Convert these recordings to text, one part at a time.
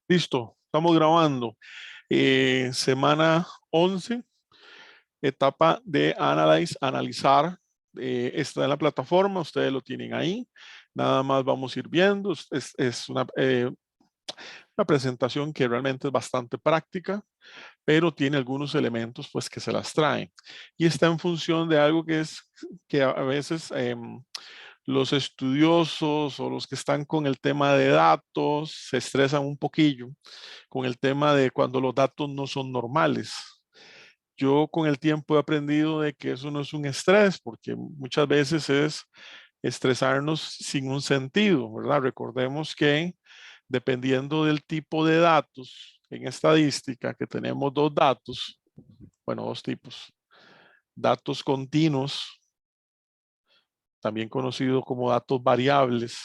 Listo, estamos grabando. Semana 11, etapa de analizar. Está en la plataforma, ustedes lo tienen ahí. Nada más vamos a ir viendo. Es una presentación que realmente es bastante práctica, pero tiene algunos elementos pues que se las traen. Y está en función de algo que a veces los estudiosos o los que están con el tema de datos se estresan un poquillo con el tema de cuando los datos no son normales. Yo con el tiempo he aprendido de que eso no es un estrés, porque muchas veces es estresarnos sin un sentido, ¿verdad? Recordemos que dependiendo del tipo de datos, en estadística, que tenemos dos datos, bueno, dos tipos, datos continuos, también conocidos como datos variables,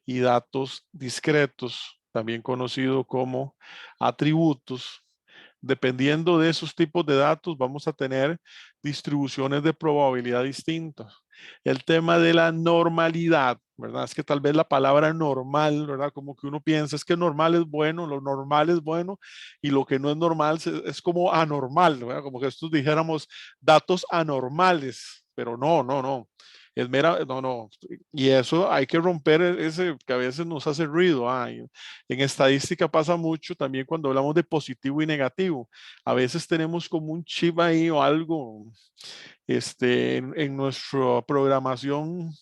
y datos discretos, también conocido como atributos. Dependiendo de esos tipos de datos, vamos a tener distribuciones de probabilidad distintas. El tema de la normalidad, ¿verdad? Es que tal vez la palabra normal, ¿verdad? Como que uno piensa, es que normal es bueno, lo normal es bueno, y lo que no es normal es como anormal, ¿verdad? Como que estos dijéramos datos anormales, pero no, no, no. Es mera, no, no. Y eso hay que romper ese que a veces nos hace ruido. En estadística pasa mucho también cuando hablamos de positivo y negativo. A veces tenemos como un chip ahí o algo en nuestra programación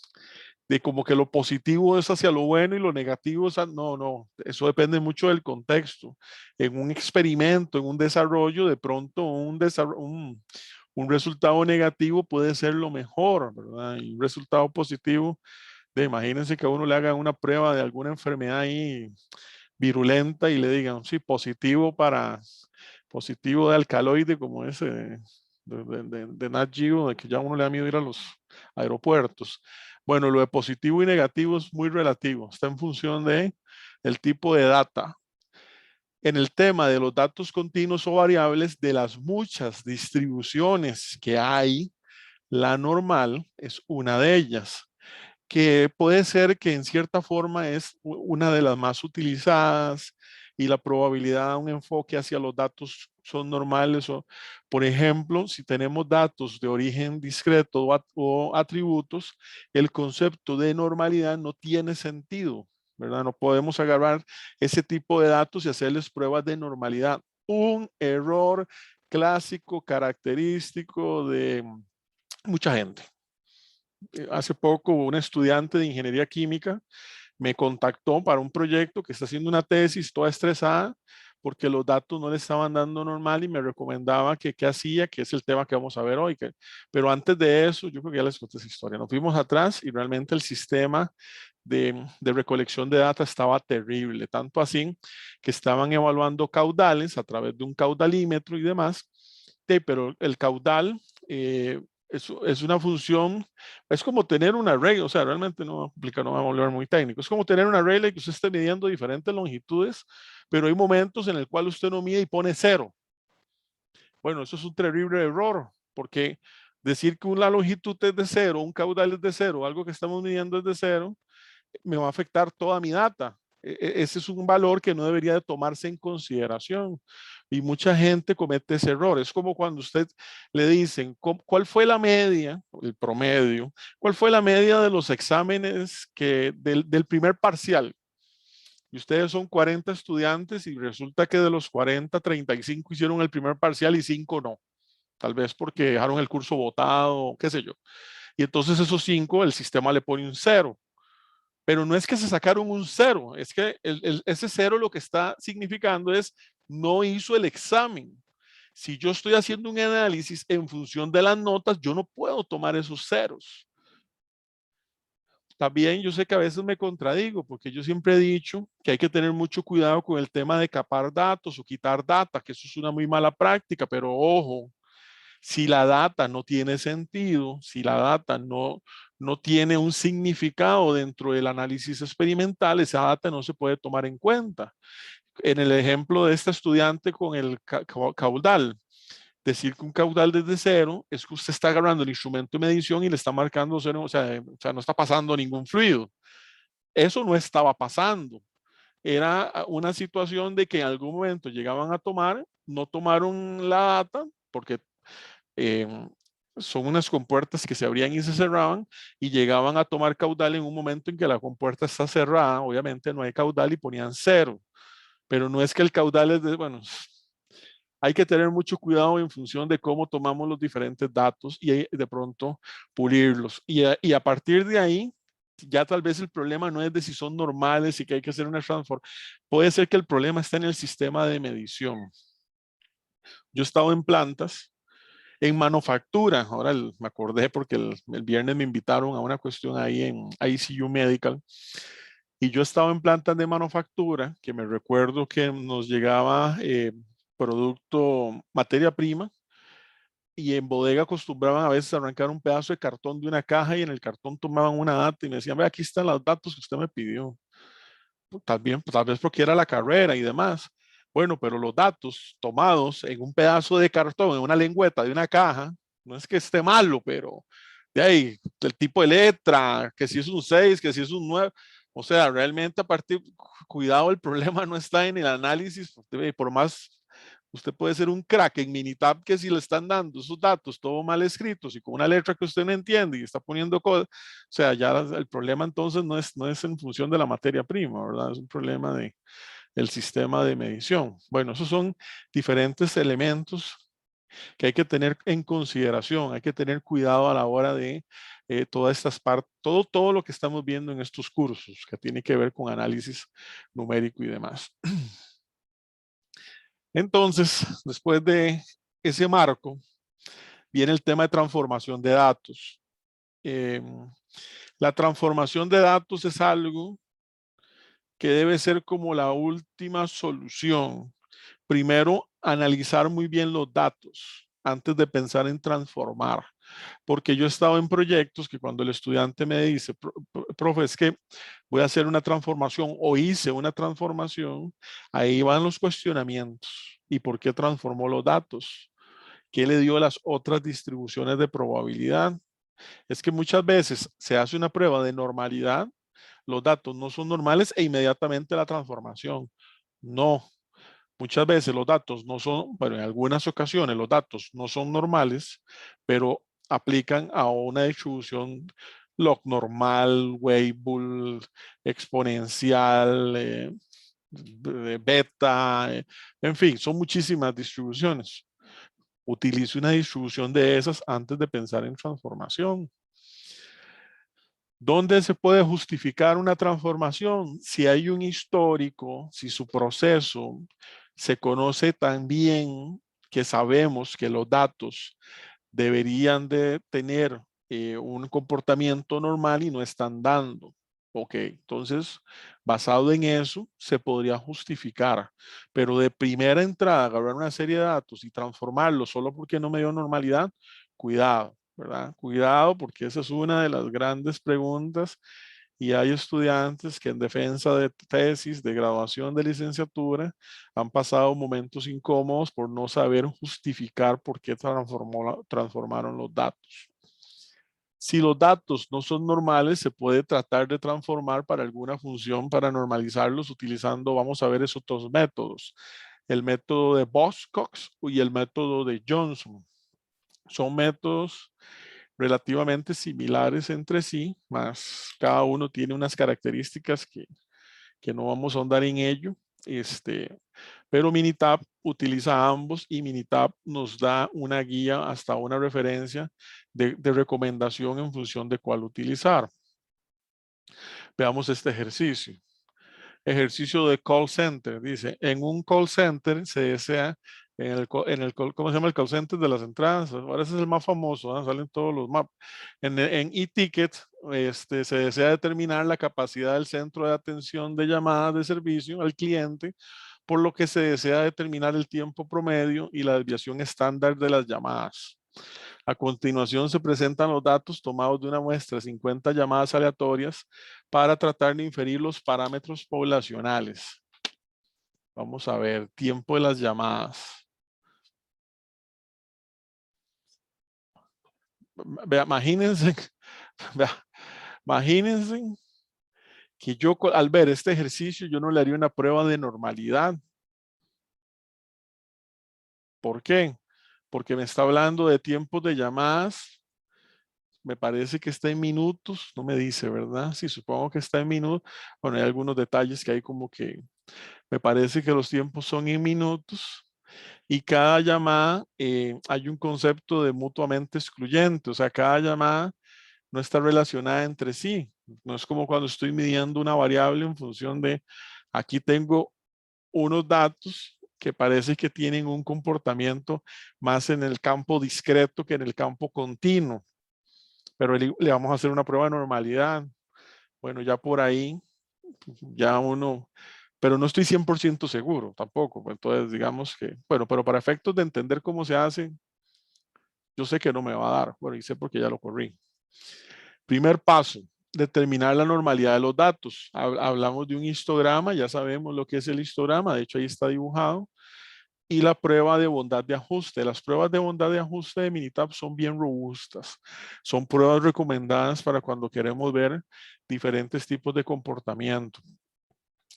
de como que lo positivo es hacia lo bueno y lo negativo es no, no, eso depende mucho del contexto. En un experimento, en un desarrollo, de pronto un resultado negativo puede ser lo mejor, ¿verdad? Y un resultado positivo, imagínense que a uno le hagan una prueba de alguna enfermedad ahí virulenta y le digan, sí, positivo de alcaloide, como ese de Nat Geo, de que ya uno le da miedo ir a los aeropuertos. Bueno, lo de positivo y negativo es muy relativo, está en función de el tipo de data. En el tema de los datos continuos o variables, de las muchas distribuciones que hay, la normal es una de ellas, que puede ser que en cierta forma es una de las más utilizadas y la probabilidad de un enfoque hacia los datos son normales. O, por ejemplo, si tenemos datos de origen discreto o atributos, el concepto de normalidad no tiene sentido, ¿verdad? No podemos agarrar ese tipo de datos y hacerles pruebas de normalidad. Un error clásico, característico de mucha gente. Hace poco un estudiante de ingeniería química me contactó para un proyecto que está haciendo una tesis toda estresada porque los datos no le estaban dando normal y me recomendaba que qué hacía, que es el tema que vamos a ver hoy. Pero antes de eso, yo creo que ya les conté esa historia. Nos fuimos atrás y realmente el sistema de recolección de datos estaba terrible, tanto así que estaban evaluando caudales a través de un caudalímetro y demás, pero el caudal es una función, es como tener una regla, o sea, realmente no aplica, no vamos a volver muy técnico, es como tener una regla y que usted esté midiendo diferentes longitudes, pero hay momentos en el cual usted no mide y pone cero. Bueno, eso es un terrible error, porque decir que una longitud es de cero, un caudal es de cero, algo que estamos midiendo es de cero, me va a afectar toda mi data. Ese es un valor que no debería de tomarse en consideración. Y mucha gente comete ese error. Es como cuando usted le dicen, ¿cuál fue la media, el promedio? ¿Cuál fue la media de los exámenes del primer parcial? Y ustedes son 40 estudiantes y resulta que de los 40, 35 hicieron el primer parcial y 5 no. Tal vez porque dejaron el curso botado, qué sé yo. Y entonces esos 5 el sistema le pone un cero. Pero no es que se sacaron un cero, es que ese cero lo que está significando es no hizo el examen. Si yo estoy haciendo un análisis en función de las notas, yo no puedo tomar esos ceros. También yo sé que a veces me contradigo, porque yo siempre he dicho que hay que tener mucho cuidado con el tema de capar datos o quitar data, que eso es una muy mala práctica, pero ojo, si la data no tiene sentido, si la data no tiene un significado dentro del análisis experimental, esa data no se puede tomar en cuenta. En el ejemplo de esta estudiante con el caudal, decir que un caudal desde cero es que usted está agarrando el instrumento de medición y le está marcando cero, o sea, no está pasando ningún fluido. Eso no estaba pasando. era una situación de que en algún momento llegaban a tomar, no tomaron la data porque eh, son unas compuertas que se abrían y se cerraban y llegaban a tomar caudal en un momento en que la compuerta está cerrada, obviamente no hay caudal y ponían cero, pero no es que el caudal es de, bueno, hay que tener mucho cuidado en función de cómo tomamos los diferentes datos y de pronto pulirlos. Y a partir de ahí, ya tal vez el problema no es de si son normales y que hay que hacer una transform. Puede ser que el problema está en el sistema de medición. Yo he estado en plantas, en manufactura. Ahora me acordé porque el viernes me invitaron a una cuestión ahí en ICU Medical. Y yo estaba en plantas de manufactura, que me recuerdo que nos llegaba producto, materia prima, y en bodega acostumbraban a veces a arrancar un pedazo de cartón de una caja y en el cartón tomaban una data y me decían, ve, aquí están los datos que usted me pidió. Tal vez porque era la carrera y demás. Bueno, pero los datos tomados en un pedazo de cartón, en una lengüeta de una caja, no es que esté malo, pero de ahí, el tipo de letra, que si es un 6, que si es un 9, o sea, realmente a partir, cuidado, el problema no está en el análisis, por más, usted puede ser un crack en Minitab que si le están dando esos datos todo mal escritos y con una letra que usted no entiende y está poniendo cosas, o sea, ya el problema entonces no es en función de la materia prima, ¿verdad? Es un problema de el sistema de medición. Bueno, esos son diferentes elementos que hay que tener en consideración, hay que tener cuidado a la hora de todas estas partes, todo lo que estamos viendo en estos cursos que tiene que ver con análisis numérico y demás. Entonces, después de ese marco, viene el tema de transformación de datos. La transformación de datos es algo que debe ser como la última solución. Primero, analizar muy bien los datos antes de pensar en transformar. Porque yo he estado en proyectos que cuando el estudiante me dice, profe, es que voy a hacer una transformación o hice una transformación, ahí van los cuestionamientos. ¿Y por qué transformó los datos? ¿Qué le dio las otras distribuciones de probabilidad? Es que muchas veces se hace una prueba de normalidad, los datos no son normales e inmediatamente la transformación. No, muchas veces los datos no son, bueno, en algunas ocasiones los datos no son normales, pero aplican a una distribución log normal, Weibull, exponencial, beta, en fin, son muchísimas distribuciones. Utilice una distribución de esas antes de pensar en transformación. ¿Dónde se puede justificar una transformación? Si hay un histórico, si su proceso se conoce tan bien que sabemos que los datos deberían de tener un comportamiento normal y no están dando. Ok, entonces, basado en eso, se podría justificar. Pero de primera entrada, agarrar una serie de datos y transformarlos solo porque no me dio normalidad, cuidado, ¿verdad? Cuidado porque esa es una de las grandes preguntas y hay estudiantes que en defensa de tesis, de graduación de licenciatura, han pasado momentos incómodos por no saber justificar por qué transformaron los datos. Si los datos no son normales, se puede tratar de transformar para alguna función para normalizarlos utilizando, vamos a ver, esos dos métodos. El método de Box-Cox y el método de Johnson. Son métodos relativamente similares entre sí, más cada uno tiene unas características que no vamos a ahondar en ello. Pero Minitab utiliza ambos y Minitab nos da una guía hasta una referencia de recomendación en función de cuál utilizar. Veamos este ejercicio. Ejercicio de call center. Dice, en un call center se desea, ¿cómo se llama el call center de las entradas? Ahora ese es el más famoso, ¿eh? Salen todos los mapas. En e-ticket se desea determinar la capacidad del centro de atención de llamadas de servicio al cliente, por lo que se desea determinar el tiempo promedio y la desviación estándar de las llamadas. A continuación se presentan los datos tomados de una muestra de 50 llamadas aleatorias para tratar de inferir los parámetros poblacionales. Vamos a ver, tiempo de las llamadas. Vea, imagínense, vea, imagínense que yo al ver este ejercicio, yo no le haría una prueba de normalidad. ¿Por qué? Porque me está hablando de tiempos de llamadas. Me parece que está en minutos, no me dice, ¿verdad? Sí, supongo que está en minutos. Bueno, hay algunos detalles que hay como que me parece que los tiempos son en minutos y cada llamada hay un concepto de mutuamente excluyente, o sea, cada llamada no está relacionada entre sí. No es como cuando estoy midiendo una variable en función de, aquí tengo unos datos que parece que tienen un comportamiento más en el campo discreto que en el campo continuo, pero le vamos a hacer una prueba de normalidad. Bueno, ya por ahí, ya uno, pero no estoy 100% seguro tampoco. Entonces, digamos que, bueno, pero para efectos de entender cómo se hace, yo sé que no me va a dar. Bueno, y sé porque ya lo corrí. Primer paso, determinar la normalidad de los datos. Hablamos de un histograma, ya sabemos lo que es el histograma, de hecho ahí está dibujado. Y la prueba de bondad de ajuste. Las pruebas de bondad de ajuste de Minitab son bien robustas. Son pruebas recomendadas para cuando queremos ver diferentes tipos de comportamiento.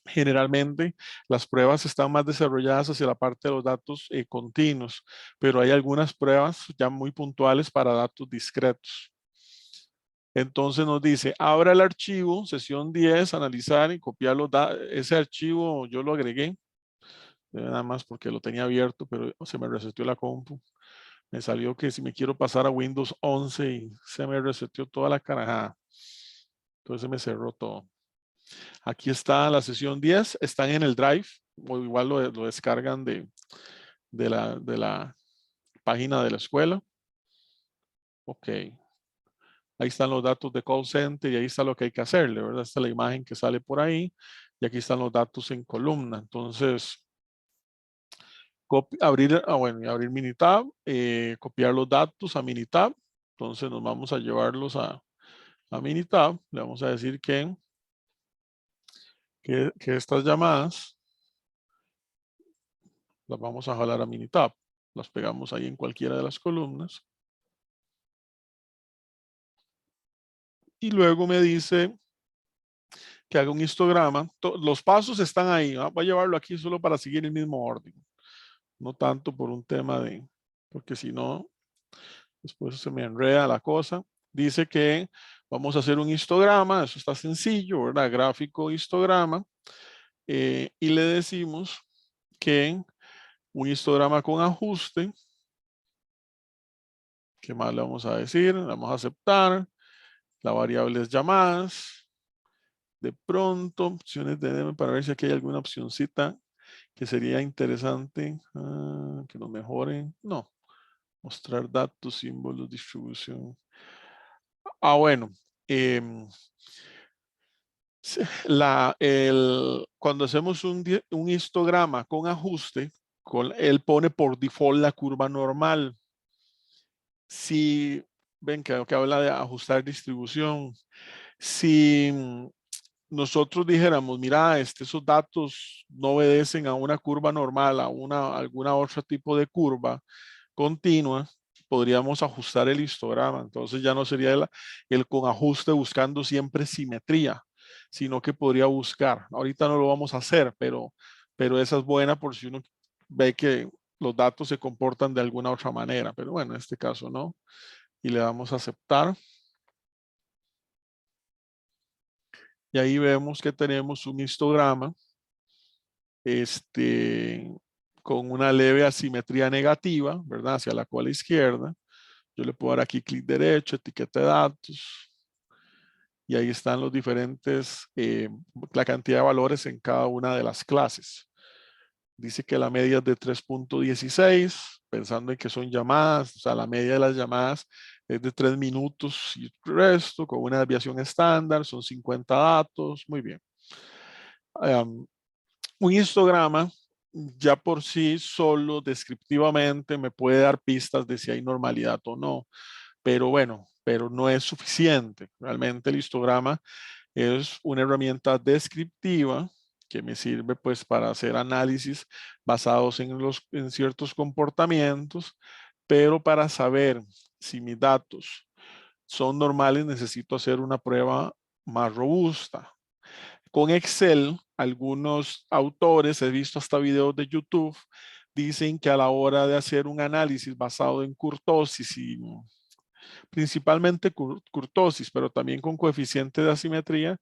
Generalmente las pruebas están más desarrolladas hacia la parte de los datos continuos, pero hay algunas pruebas ya muy puntuales para datos discretos. Entonces nos dice, abra el archivo, sesión 10, analizar y copiar los datos. Ese archivo yo lo agregué, nada más porque lo tenía abierto, pero se me reseteó la compu. Me salió que si me quiero pasar a Windows 11 y se me reseteó toda la carajada. Entonces me cerró todo. Aquí está la sesión 10, están en el Drive, o igual lo descargan de la página de la escuela. Ok. Ahí están los datos de call center y ahí está lo que hay que hacerle, ¿verdad? Esta es la imagen que sale por ahí y aquí están los datos en columna. Entonces, abrir, bueno, y abrir Minitab, copiar los datos a Minitab. Entonces nos vamos a llevarlos a Minitab. Le vamos a decir que estas llamadas las vamos a jalar a Minitab. Las pegamos ahí en cualquiera de las columnas. Y luego me dice que haga un histograma. Los pasos están ahí. Voy a llevarlo aquí solo para seguir el mismo orden. No tanto por un tema de, porque si no, después se me enreda la cosa. Dice que vamos a hacer un histograma. Eso está sencillo, ¿verdad? Gráfico, histograma. Y le decimos que un histograma con ajuste. ¿Qué más le vamos a decir? Le vamos a aceptar. La variable es llamadas. De pronto, opciones de DM para ver si aquí hay alguna opcióncita que sería interesante que nos mejoren. No. Mostrar datos, símbolos, distribución. Bueno. Cuando hacemos un histograma con ajuste, él pone por default la curva normal. Si ven que habla de ajustar distribución, si nosotros dijéramos, mira, esos datos no obedecen a una curva normal, a alguna otro tipo de curva continua, podríamos ajustar el histograma. Entonces ya no sería el con ajuste buscando siempre simetría, sino que podría buscar. Ahorita no lo vamos a hacer, pero esa es buena por si uno ve que los datos se comportan de alguna otra manera. Pero bueno, en este caso no. Y le damos a aceptar. Y ahí vemos que tenemos un histograma con una leve asimetría negativa, ¿verdad? Hacia la cola izquierda. Yo le puedo dar aquí clic derecho, etiqueta de datos. Y ahí están los diferentes, la cantidad de valores en cada una de las clases. Dice que la media es de 3.16, pensando en que son llamadas, o sea, la media de las llamadas es de 3 minutos y el resto, con una desviación estándar, son 50 datos, muy bien. Un histograma ya por sí solo descriptivamente me puede dar pistas de si hay normalidad o no, pero bueno, pero no es suficiente. Realmente el histograma es una herramienta descriptiva que me sirve pues para hacer análisis basados en ciertos comportamientos, pero para saber si mis datos son normales necesito hacer una prueba más robusta. Con Excel, algunos autores, he visto hasta videos de YouTube, dicen que a la hora de hacer un análisis basado en kurtosis y principalmente kurtosis, pero también con coeficiente de asimetría,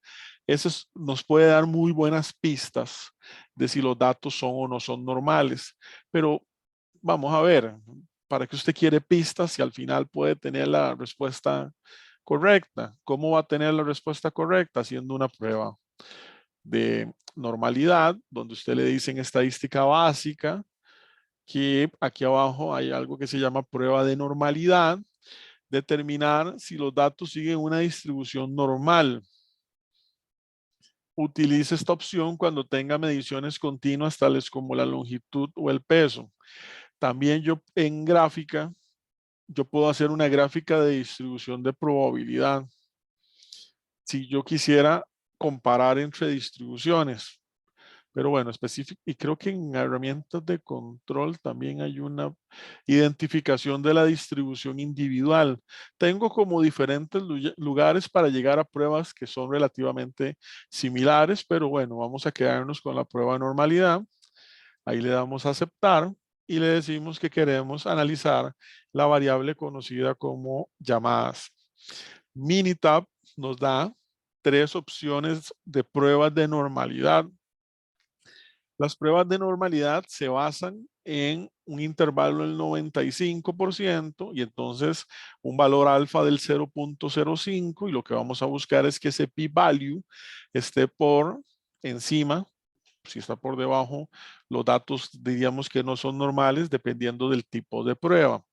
nos puede dar muy buenas pistas de si los datos son o no son normales. Pero vamos a ver, ¿para qué usted quiere pistas si al final puede tener la respuesta correcta? ¿Cómo va a tener la respuesta correcta? Haciendo una prueba de normalidad, donde usted le dice en estadística básica que aquí abajo hay algo que se llama prueba de normalidad, determinar si los datos siguen una distribución normal. Utilice esta opción cuando tenga mediciones continuas tales como la longitud o el peso. También yo en gráfica, yo puedo hacer una gráfica de distribución de probabilidad. Si yo quisiera comparar entre distribuciones. Pero bueno, específico, y creo que en herramientas de control también hay una identificación de la distribución individual. Tengo como diferentes lugares para llegar a pruebas que son relativamente similares, pero bueno, vamos a quedarnos con la prueba de normalidad. Ahí le damos a aceptar y le decimos que queremos analizar la variable conocida como llamadas. Minitab nos da 3 opciones de pruebas de normalidad. Las pruebas de normalidad se basan en un intervalo del 95% y entonces un valor alfa del 0.05 y lo que vamos a buscar es que ese p-value esté por encima. Si está por debajo, los datos diríamos que no son normales dependiendo del tipo de prueba.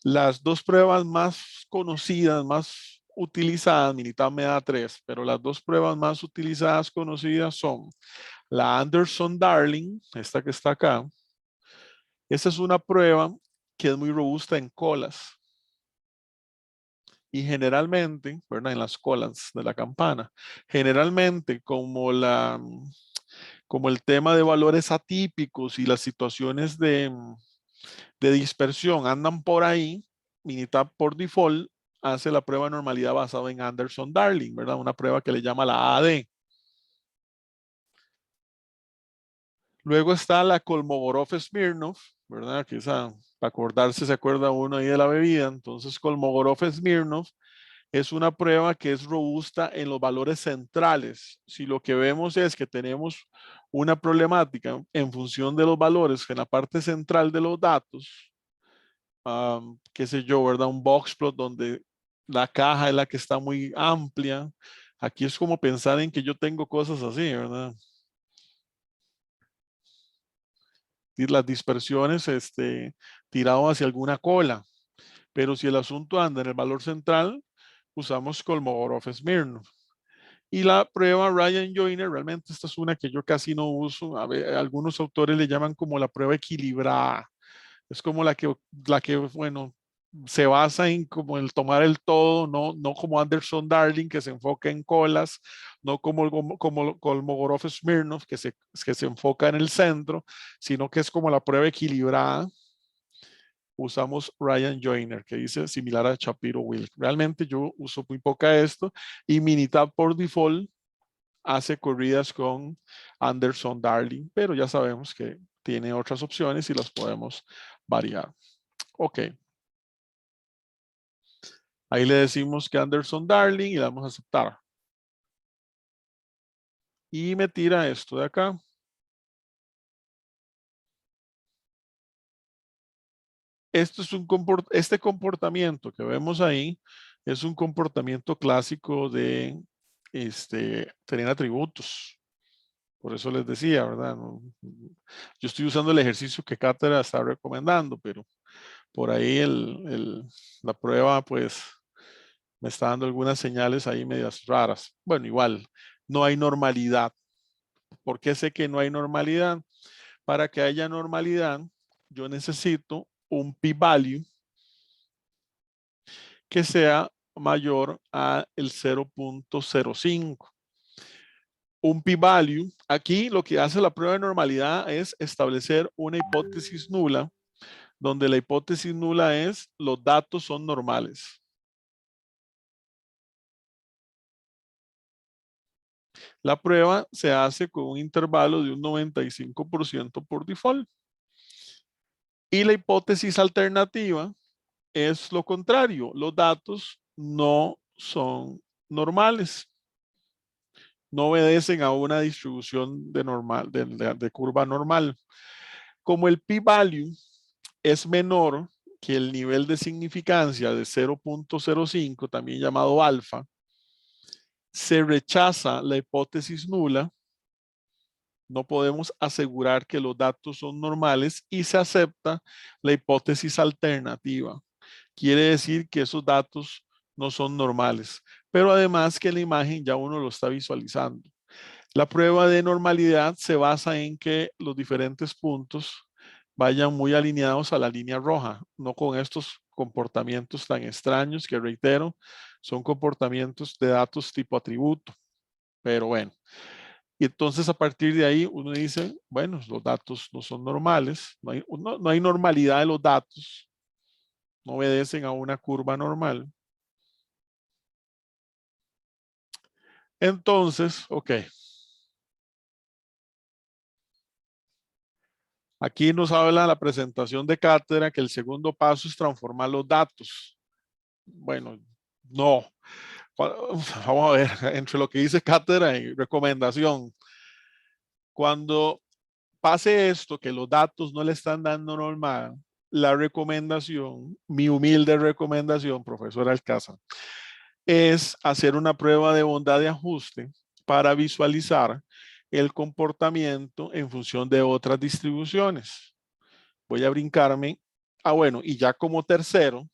Las 2 pruebas más conocidas, más utilizadas, Minitab me da 3, pero las 2 pruebas más utilizadas conocidas son la Anderson-Darling, esta que está acá. Esta es una prueba que es muy robusta en colas. Y generalmente, ¿verdad? En las colas de la campana. Generalmente, como el tema de valores atípicos y las situaciones de dispersión andan por ahí, Minitab por default hace la prueba de normalidad basada en Anderson-Darling, ¿verdad? Una prueba que le llama la AD. Luego está la Kolmogorov-Smirnov, ¿verdad? Que esa, para acordarse, se acuerda uno ahí de la bebida. Entonces, Kolmogorov-Smirnov es una prueba que es robusta en los valores centrales. Si lo que vemos es que tenemos una problemática en función de los valores en la parte central de los datos, qué sé yo, ¿verdad? Un boxplot donde la caja es la que está muy amplia. Aquí es como pensar en que yo tengo cosas así, ¿verdad? Y las dispersiones tirado hacia alguna cola. Pero si el asunto anda en el valor central, usamos Kolmogorov-Smirnov. Y la prueba Ryan-Joyner, realmente esta es una que yo casi no uso. A ver, algunos autores le llaman como la prueba equilibrada. Es como bueno, se basa en como el tomar el todo, no como Anderson-Darling, que se enfoca en colas, no como Kolmogorov-Smirnov, que se enfoca en el centro, sino que es como la prueba equilibrada. Usamos Ryan Joyner, que dice similar a Shapiro-Wilk. Realmente yo uso muy poca esto y Minitab por default hace corridas con Anderson-Darling, pero ya sabemos que tiene otras opciones y las podemos variar. Ok. Ahí le decimos que Anderson-Darling y le damos a aceptar. Y me tira esto de acá. Este comportamiento que vemos ahí es un comportamiento clásico de tener atributos. Por eso les decía, ¿verdad? Yo estoy usando el ejercicio que Cátedra está recomendando, pero por ahí la prueba, pues, me está dando algunas señales ahí medias raras. Bueno, igual, no hay normalidad. ¿Por qué sé que no hay normalidad? Para que haya normalidad, yo necesito un p-value que sea mayor a el 0.05. Un p-value, aquí lo que hace la prueba de normalidad es establecer una hipótesis nula, donde la hipótesis nula es los datos son normales. La prueba se hace con un intervalo de un 95% por default. Y la hipótesis alternativa es lo contrario. Los datos no son normales. No obedecen a una distribución de curva normal. Como el p-value es menor que el nivel de significancia de 0.05, también llamado alfa, se rechaza la hipótesis nula. No podemos asegurar que los datos son normales y se acepta la hipótesis alternativa. Quiere decir que esos datos no son normales, pero además que la imagen ya uno lo está visualizando. La prueba de normalidad se basa en que los diferentes puntos vayan muy alineados a la línea roja, no con estos comportamientos tan extraños que, reitero, son comportamientos de datos tipo atributo. Pero bueno, y entonces a partir de ahí uno dice, bueno, los datos no son normales, no hay normalidad de los datos, no obedecen a una curva normal. Entonces, ok. Aquí nos habla la presentación de cátedra que el segundo paso es transformar los datos. Bueno, no. Vamos a ver, entre lo que dice cátedra y recomendación. Cuando pase esto, que los datos no le están dando normal, la recomendación, mi humilde recomendación, profesor Alcázar, es hacer una prueba de bondad de ajuste para visualizar el comportamiento en función de otras distribuciones. Voy a brincarme. Bueno, y ya como tercero,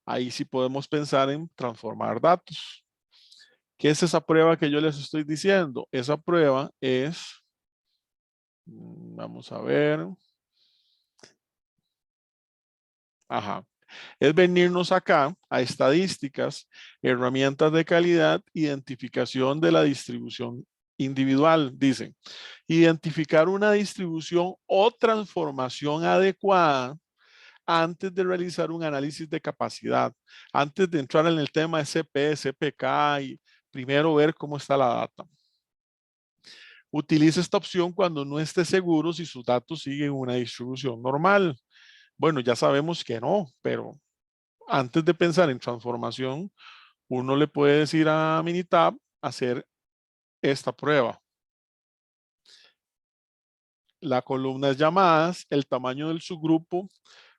ahí sí podemos pensar en transformar datos. ¿Qué es esa prueba que yo les estoy diciendo? Esa prueba es, vamos a ver. Ajá. Es venirnos acá a estadísticas, herramientas de calidad, identificación de la distribución individual. Dicen, identificar una distribución o transformación adecuada antes de realizar un análisis de capacidad, antes de entrar en el tema SP, CPK y primero ver cómo está la data. Utilice esta opción cuando no esté seguro si sus datos siguen una distribución normal. Bueno, ya sabemos que no, pero antes de pensar en transformación, uno le puede decir a Minitab hacer esta prueba. La columna es llamadas, el tamaño del subgrupo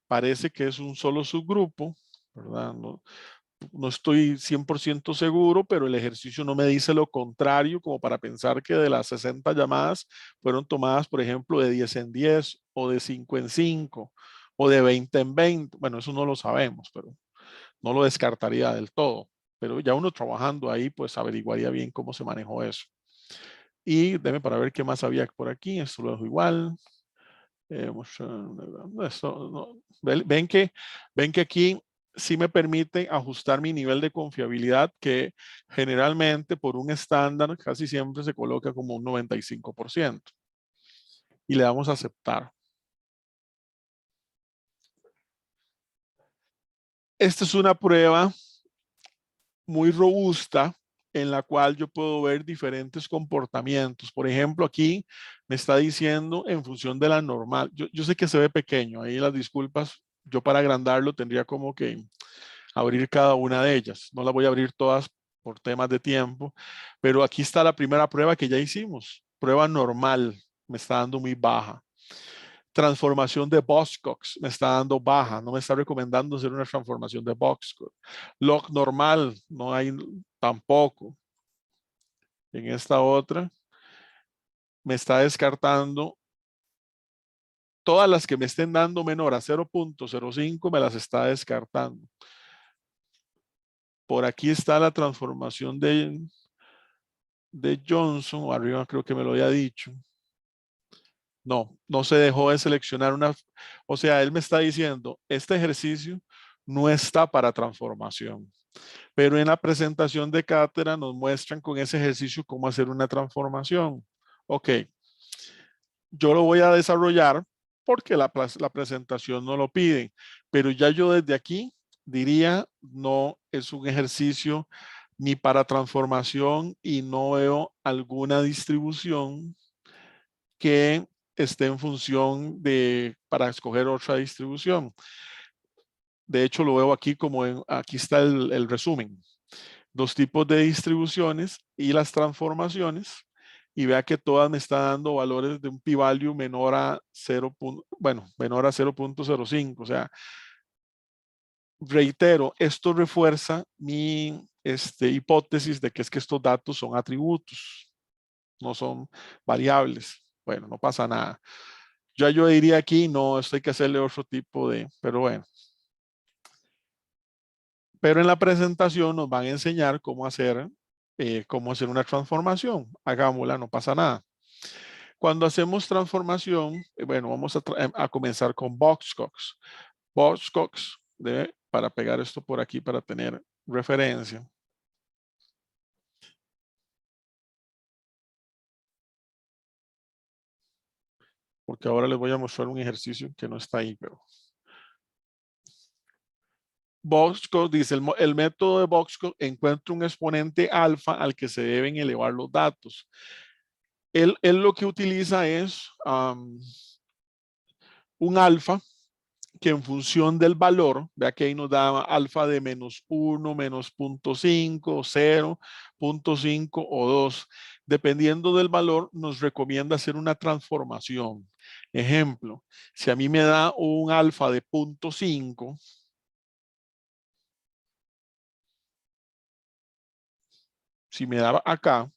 parece que es un solo subgrupo, ¿verdad? No estoy 100% seguro, pero el ejercicio no me dice lo contrario, como para pensar que de las 60 llamadas fueron tomadas, por ejemplo, de 10 en 10 o de 5 en 5 o de 20 en 20. Bueno, eso no lo sabemos, pero no lo descartaría del todo. Pero ya uno trabajando ahí, pues averiguaría bien cómo se manejó eso. Y déme para ver qué más había por aquí. Esto lo dejo igual. Esto, no. Ven que aquí sí me permite ajustar mi nivel de confiabilidad, que generalmente por un estándar casi siempre se coloca como un 95%. Y le damos a aceptar. Esta es una prueba muy robusta en la cual yo puedo ver diferentes comportamientos. Por ejemplo, aquí me está diciendo en función de la normal. Yo sé que se ve pequeño, ahí las disculpas. Yo para agrandarlo tendría como que abrir cada una de ellas. No las voy a abrir todas por temas de tiempo, pero aquí está la primera prueba que ya hicimos. Prueba normal, me está dando muy baja. Transformación de Boxcox me está dando baja, no me está recomendando hacer una transformación de Boxcox. Log normal, no hay tampoco. En esta otra me está descartando todas las que me estén dando menor a 0.05, me las está descartando. Por aquí está la transformación de Johnson, arriba creo que me lo había dicho. No se dejó de seleccionar una, o sea, él me está diciendo, este ejercicio no está para transformación, pero en la presentación de cátedra nos muestran con ese ejercicio cómo hacer una transformación. Ok, yo lo voy a desarrollar porque la presentación no lo pide, pero ya yo desde aquí diría, no es un ejercicio ni para transformación y no veo alguna distribución que esté en función de para escoger otra distribución. De hecho, lo veo aquí como aquí está el resumen. Dos tipos de distribuciones y las transformaciones. Y vea que todas me están dando valores de un p-value menor a 0. Bueno, menor a 0.05. O sea, reitero, esto refuerza mi hipótesis de que es que estos datos son atributos, no son variables. Bueno, no pasa nada. Yo diría aquí, no, esto hay que hacerle otro tipo de, pero bueno. Pero en la presentación nos van a enseñar cómo hacer una transformación. Hagámosla, no pasa nada. Cuando hacemos transformación, bueno, vamos a comenzar con Boxcox. Boxcox, para pegar esto por aquí para tener referencia. Porque ahora les voy a mostrar un ejercicio que no está ahí, pero Boxcox dice, el método de Boxcox encuentra un exponente alfa al que se deben elevar los datos. Él lo que utiliza es un alfa que en función del valor, vea que ahí nos da alfa de -1, -0.5, 0.5 o 2. Dependiendo del valor, nos recomienda hacer una transformación. Ejemplo, si a mí me da un alfa de 0.5, si me da acá,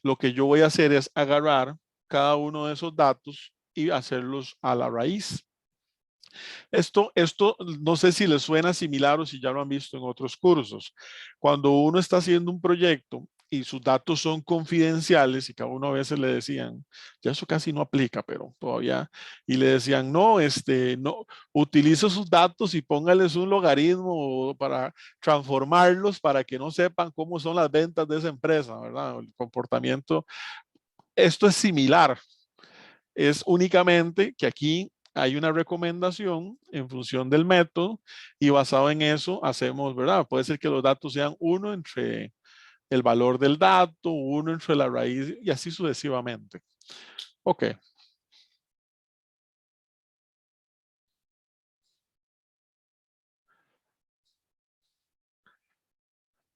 lo que yo voy a hacer es agarrar cada uno de esos datos y hacerlos a la raíz. Esto no sé si les suena similar o si ya lo han visto en otros cursos. Cuando uno está haciendo un proyecto y sus datos son confidenciales y cada uno a veces le decían, ya eso casi no aplica, pero todavía, y le decían, no, no, utilice sus datos y póngales un logaritmo para transformarlos para que no sepan cómo son las ventas de esa empresa, ¿verdad? El comportamiento. Esto es similar. Es únicamente que aquí hay una recomendación en función del método y basado en eso hacemos, ¿verdad? Puede ser que los datos sean uno entre el valor del dato, uno entre la raíz y así sucesivamente. Ok.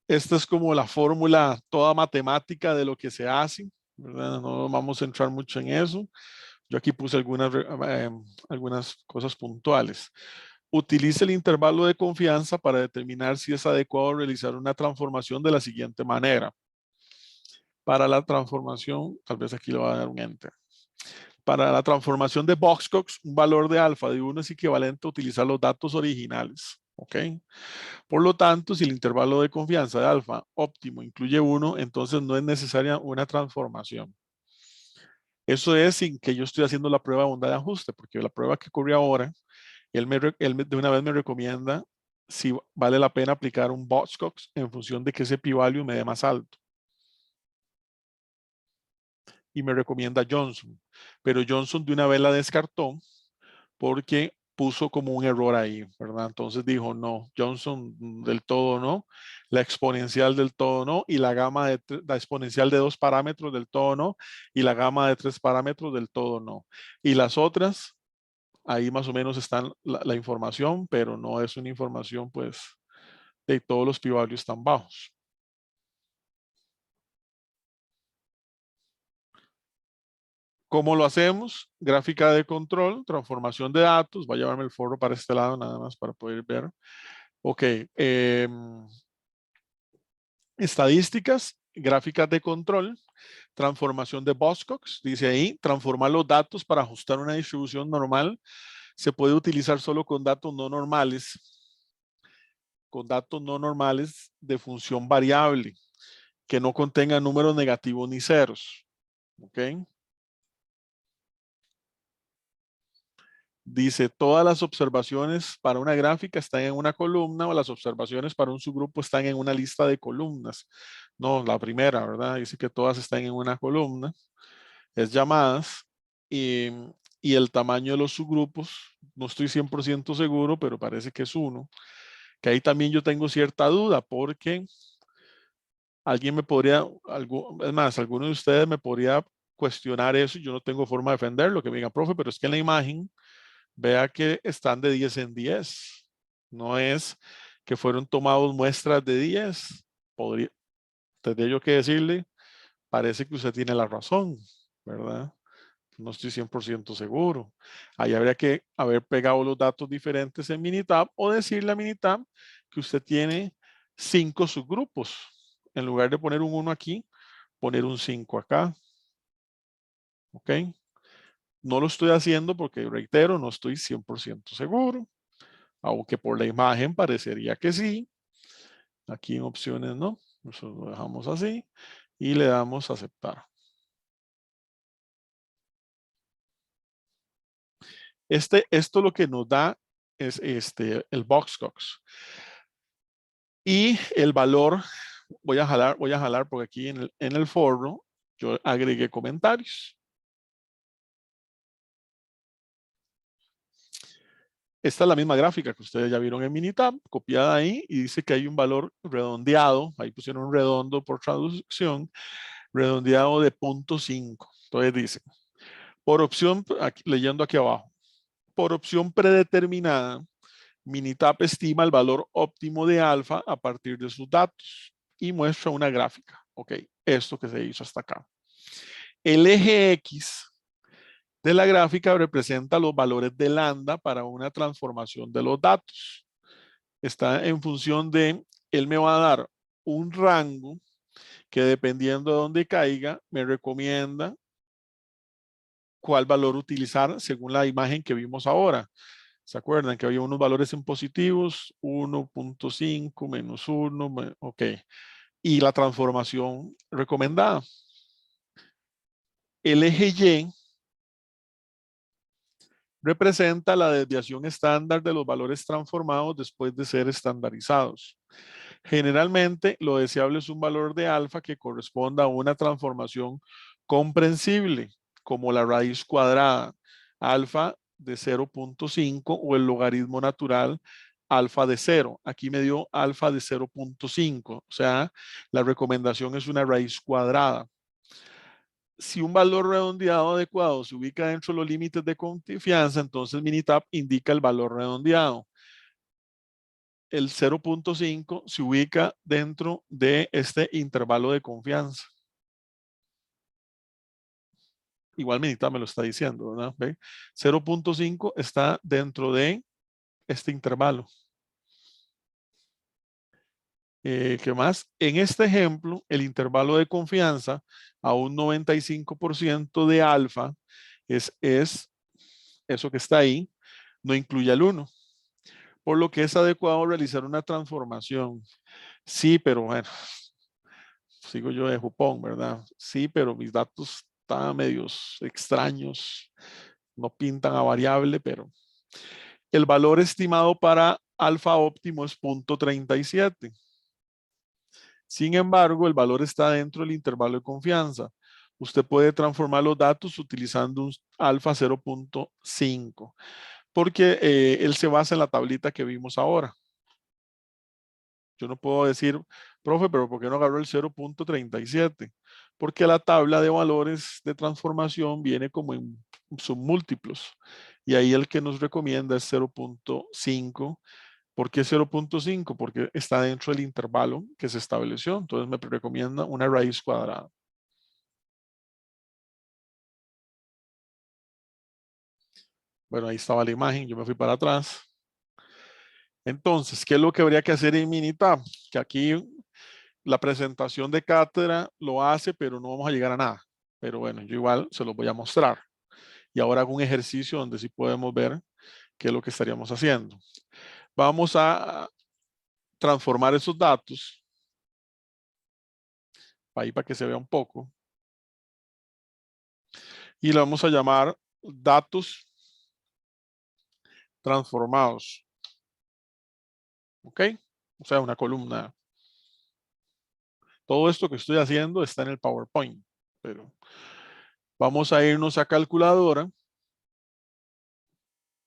Esta es como la fórmula toda matemática de lo que se hace, ¿verdad? No vamos a entrar mucho en eso. Yo aquí puse algunas cosas puntuales. Utilice el intervalo de confianza para determinar si es adecuado realizar una transformación de la siguiente manera. Para la transformación, tal vez aquí le va a dar un enter. Para la transformación de Boxcox, un valor de alfa de 1 es equivalente a utilizar los datos originales. ¿Ok? Por lo tanto, si el intervalo de confianza de alfa óptimo incluye 1, entonces no es necesaria una transformación. Eso es sin que yo estoy haciendo la prueba de bondad de ajuste, porque la prueba que ocurrió ahora, él de una vez me recomienda si vale la pena aplicar un Boxcox en función de que ese p-value me dé más alto. Y me recomienda Johnson. Pero Johnson de una vez la descartó porque puso como un error ahí, ¿verdad? Entonces dijo, no, Johnson del todo no, la exponencial del todo no, y la exponencial de 2 parámetros del todo no, y la gama de 3 parámetros del todo no. Y las otras, ahí más o menos están la información, pero no es una información pues de todos los p-values están bajos. ¿Cómo lo hacemos? Gráfica de control, transformación de datos. Voy a llevarme el foro para este lado nada más para poder ver. Ok. Estadísticas, gráficas de control, transformación de Boxcox. Dice ahí, transformar los datos para ajustar una distribución normal. Se puede utilizar solo con datos no normales. Con datos no normales de función variable que no contengan números negativos ni ceros. ¿Ok? Dice, todas las observaciones para una gráfica están en una columna o las observaciones para un subgrupo están en una lista de columnas. No, la primera, ¿verdad? Dice que todas están en una columna. Es llamadas y, y el tamaño de los subgrupos, no estoy 100% seguro, pero parece que es 1. Que ahí también yo tengo cierta duda porque Alguien me podría, es más, alguno de ustedes me podría cuestionar eso y yo no tengo forma de defenderlo, que me digan, profe, pero es que en la imagen vea que están de 10 en 10. No es que fueron tomados muestras de 10. Tendría yo que decirle, parece que usted tiene la razón, ¿verdad? No estoy 100% seguro. Ahí habría que haber pegado los datos diferentes en Minitab o decirle a Minitab que usted tiene 5 subgrupos. En lugar de poner un 1 aquí, poner un 5 acá. ¿Ok? No lo estoy haciendo porque, reitero, no estoy 100% seguro. Aunque por la imagen parecería que sí. Aquí en opciones no. Eso lo dejamos así. Y le damos a aceptar. Esto lo que nos da es el Boxcox. Y el valor, voy a jalar porque aquí en el foro yo agregué comentarios. Esta es la misma gráfica que ustedes ya vieron en Minitab, copiada ahí, y dice que hay un valor redondeado, ahí pusieron un redondo por traducción, redondeado de 0.5. Entonces dice, por opción, leyendo aquí abajo, por opción predeterminada, Minitab estima el valor óptimo de alfa a partir de sus datos y muestra una gráfica. Ok, esto que se hizo hasta acá. El eje X de la gráfica representa los valores de lambda para una transformación de los datos. Está en función de, él me va a dar un rango que dependiendo de dónde caiga, me recomienda cuál valor utilizar según la imagen que vimos ahora. ¿Se acuerdan que había unos valores en positivos? 1.5 menos 1, ok. Y la transformación recomendada. El eje Y representa la desviación estándar de los valores transformados después de ser estandarizados. Generalmente, lo deseable es un valor de alfa que corresponda a una transformación comprensible, como la raíz cuadrada, alfa de 0.5 o el logaritmo natural alfa de 0. Aquí me dio alfa de 0.5, o sea, la recomendación es una raíz cuadrada. Si un valor redondeado adecuado se ubica dentro de los límites de confianza, entonces Minitab indica el valor redondeado. El 0.5 se ubica dentro de este intervalo de confianza. Igual Minitab me lo está diciendo, ¿verdad? 0.5 está dentro de este intervalo. ¿Qué más? En este ejemplo, el intervalo de confianza a un 95% de alfa es eso que está ahí, no incluye al 1. Por lo que es adecuado realizar una transformación. Sí, pero bueno, sigo yo de jupón, ¿verdad? Sí, pero mis datos están medios extraños, no pintan a variable, pero el valor estimado para alfa óptimo es 0.37. Sin embargo, el valor está dentro del intervalo de confianza. Usted puede transformar los datos utilizando un alfa 0.5, porque él se basa en la tablita que vimos ahora. Yo no puedo decir, profe, pero ¿por qué no agarró el 0.37? Porque la tabla de valores de transformación viene como en submúltiplos. Y ahí el que nos recomienda es 0.5. ¿Por qué 0.5? Porque está dentro del intervalo que se estableció. Entonces me recomienda una raíz cuadrada. Bueno, ahí estaba la imagen. Yo me fui para atrás. Entonces, ¿qué es lo que habría que hacer en Minitab? Que aquí la presentación de cátedra lo hace, pero no vamos a llegar a nada. Pero bueno, yo igual se los voy a mostrar. Y ahora hago un ejercicio donde sí podemos ver qué es lo que estaríamos haciendo. Vamos a transformar esos datos, ahí para que se vea un poco. Y le vamos a llamar datos transformados. ¿Ok? O sea, una columna. Todo esto que estoy haciendo está en el PowerPoint. Pero vamos a irnos a calculadora.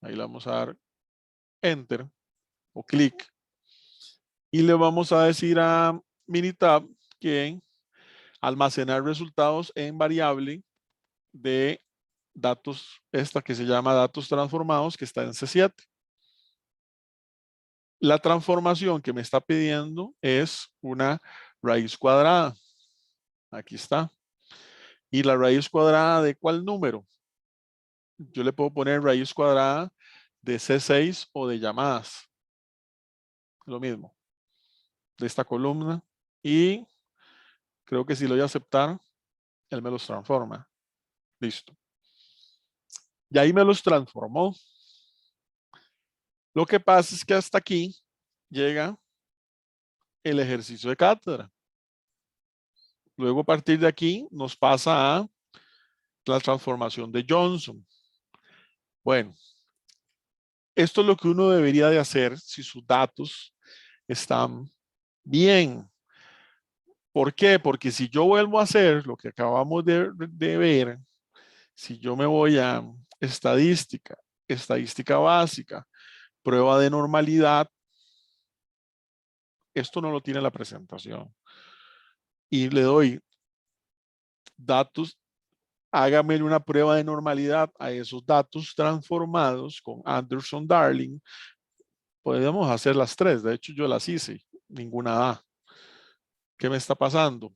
Ahí le vamos a dar Enter o clic. Y le vamos a decir a Minitab que almacenar resultados en variable de datos, esta que se llama datos transformados, que está en C7. La transformación que me está pidiendo es una raíz cuadrada. Aquí está. ¿Y la raíz cuadrada de cuál número? Yo le puedo poner raíz cuadrada de C6 o de llamadas. Lo mismo. De esta columna. Y creo que si lo voy a aceptar, él me los transforma. Listo. Y ahí me los transformó. Lo que pasa es que hasta aquí llega el ejercicio de cátedra. Luego a partir de aquí nos pasa a la transformación de Johnson. Bueno, esto es lo que uno debería de hacer si sus datos están bien. ¿Por qué? Porque si yo vuelvo a hacer lo que acabamos de ver, si yo me voy a estadística, estadística básica, prueba de normalidad, esto no lo tiene la presentación. Y le doy datos, hágame una prueba de normalidad a esos datos transformados con Anderson-Darling. Podemos hacer las tres, de hecho yo las hice, ninguna da. ¿Qué me está pasando?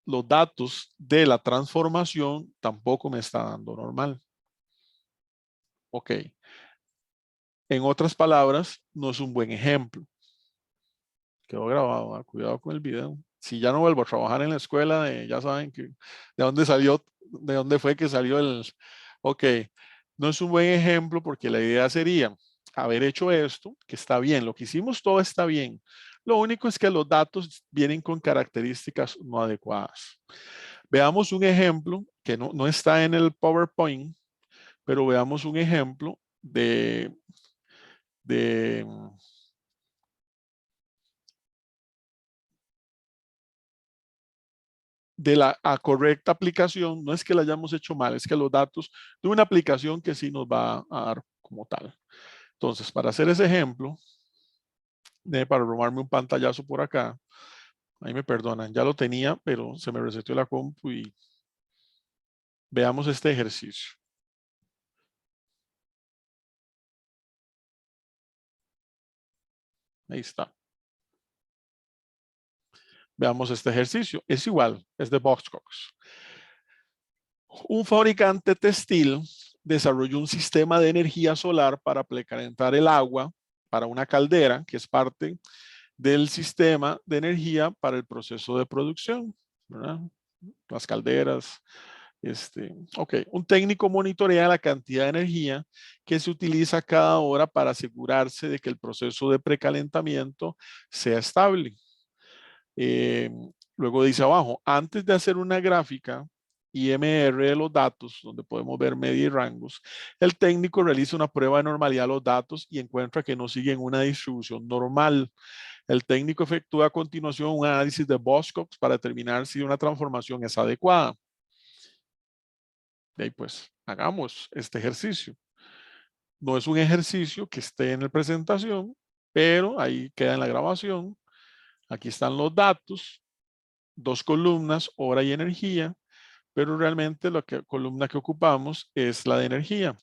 Los datos de la transformación tampoco me está dando normal. Ok. En otras palabras, no es un buen ejemplo. Quedó grabado, cuidado con el video. Si ya no vuelvo a trabajar en la escuela, ya saben que de dónde salió, de dónde fue que salió el... Ok, no es un buen ejemplo porque la idea sería haber hecho esto, que está bien, lo que hicimos todo está bien. Lo único es que los datos vienen con características no adecuadas. Veamos un ejemplo que no está en el PowerPoint, pero veamos un ejemplo de la correcta aplicación. No es que la hayamos hecho mal, es que los datos de una aplicación que sí nos va a dar como tal. Entonces, para hacer ese ejemplo, para robarme un pantallazo por acá, ahí me perdonan, ya lo tenía, pero se me reseteó la compu y veamos este ejercicio. Ahí está. Veamos este ejercicio. Es igual, es de Boxcox. Un fabricante textil desarrolló un sistema de energía solar para precalentar el agua para una caldera, que es parte del sistema de energía para el proceso de producción, ¿verdad? Las calderas. Ok, un técnico monitorea la cantidad de energía que se utiliza cada hora para asegurarse de que el proceso de precalentamiento sea estable. Eh, Luego dice abajo, antes de hacer una gráfica IMR de los datos, donde podemos ver media y rangos, el técnico realiza una prueba de normalidad de los datos y encuentra que no siguen una distribución normal. El técnico efectúa a continuación un análisis de Boxcox para determinar si una transformación es adecuada. Y ahí pues hagamos este ejercicio. No es un ejercicio que esté en la presentación, pero ahí queda en la grabación. Aquí están los datos, dos columnas, hora y energía, pero realmente la columna que ocupamos es la de energía.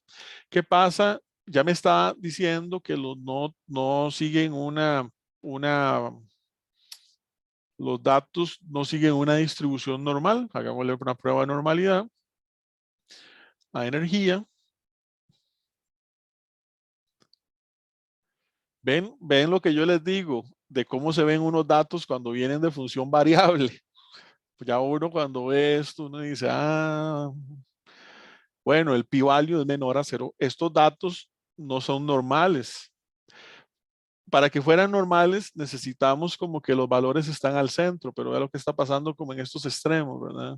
¿Qué pasa? Ya me está diciendo que no siguen los datos no siguen una distribución normal. Hagámosle una prueba de normalidad a energía. ¿Ven lo que yo les digo de cómo se ven unos datos cuando vienen de función variable? Pues ya uno cuando ve esto, uno dice, bueno, el pi-value es menor a 0. Estos datos no son normales. Para que fueran normales necesitamos como que los valores están al centro, pero vea lo que está pasando como en estos extremos, ¿verdad?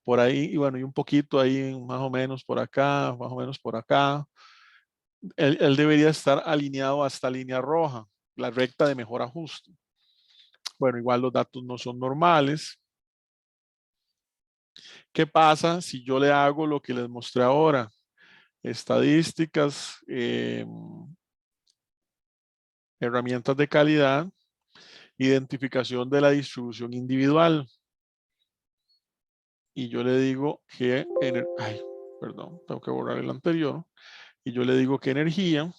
Por ahí, y bueno, y un poquito ahí, más o menos por acá, más o menos por acá. Él debería estar alineado a esta línea roja, la recta de mejor ajuste. Bueno, igual los datos no son normales. ¿Qué pasa si yo le hago lo que les mostré ahora? Estadísticas, herramientas de calidad Identificación de la distribución individual. Y yo le digo que, ay, perdón, tengo que borrar el anterior. Y yo le digo que energía,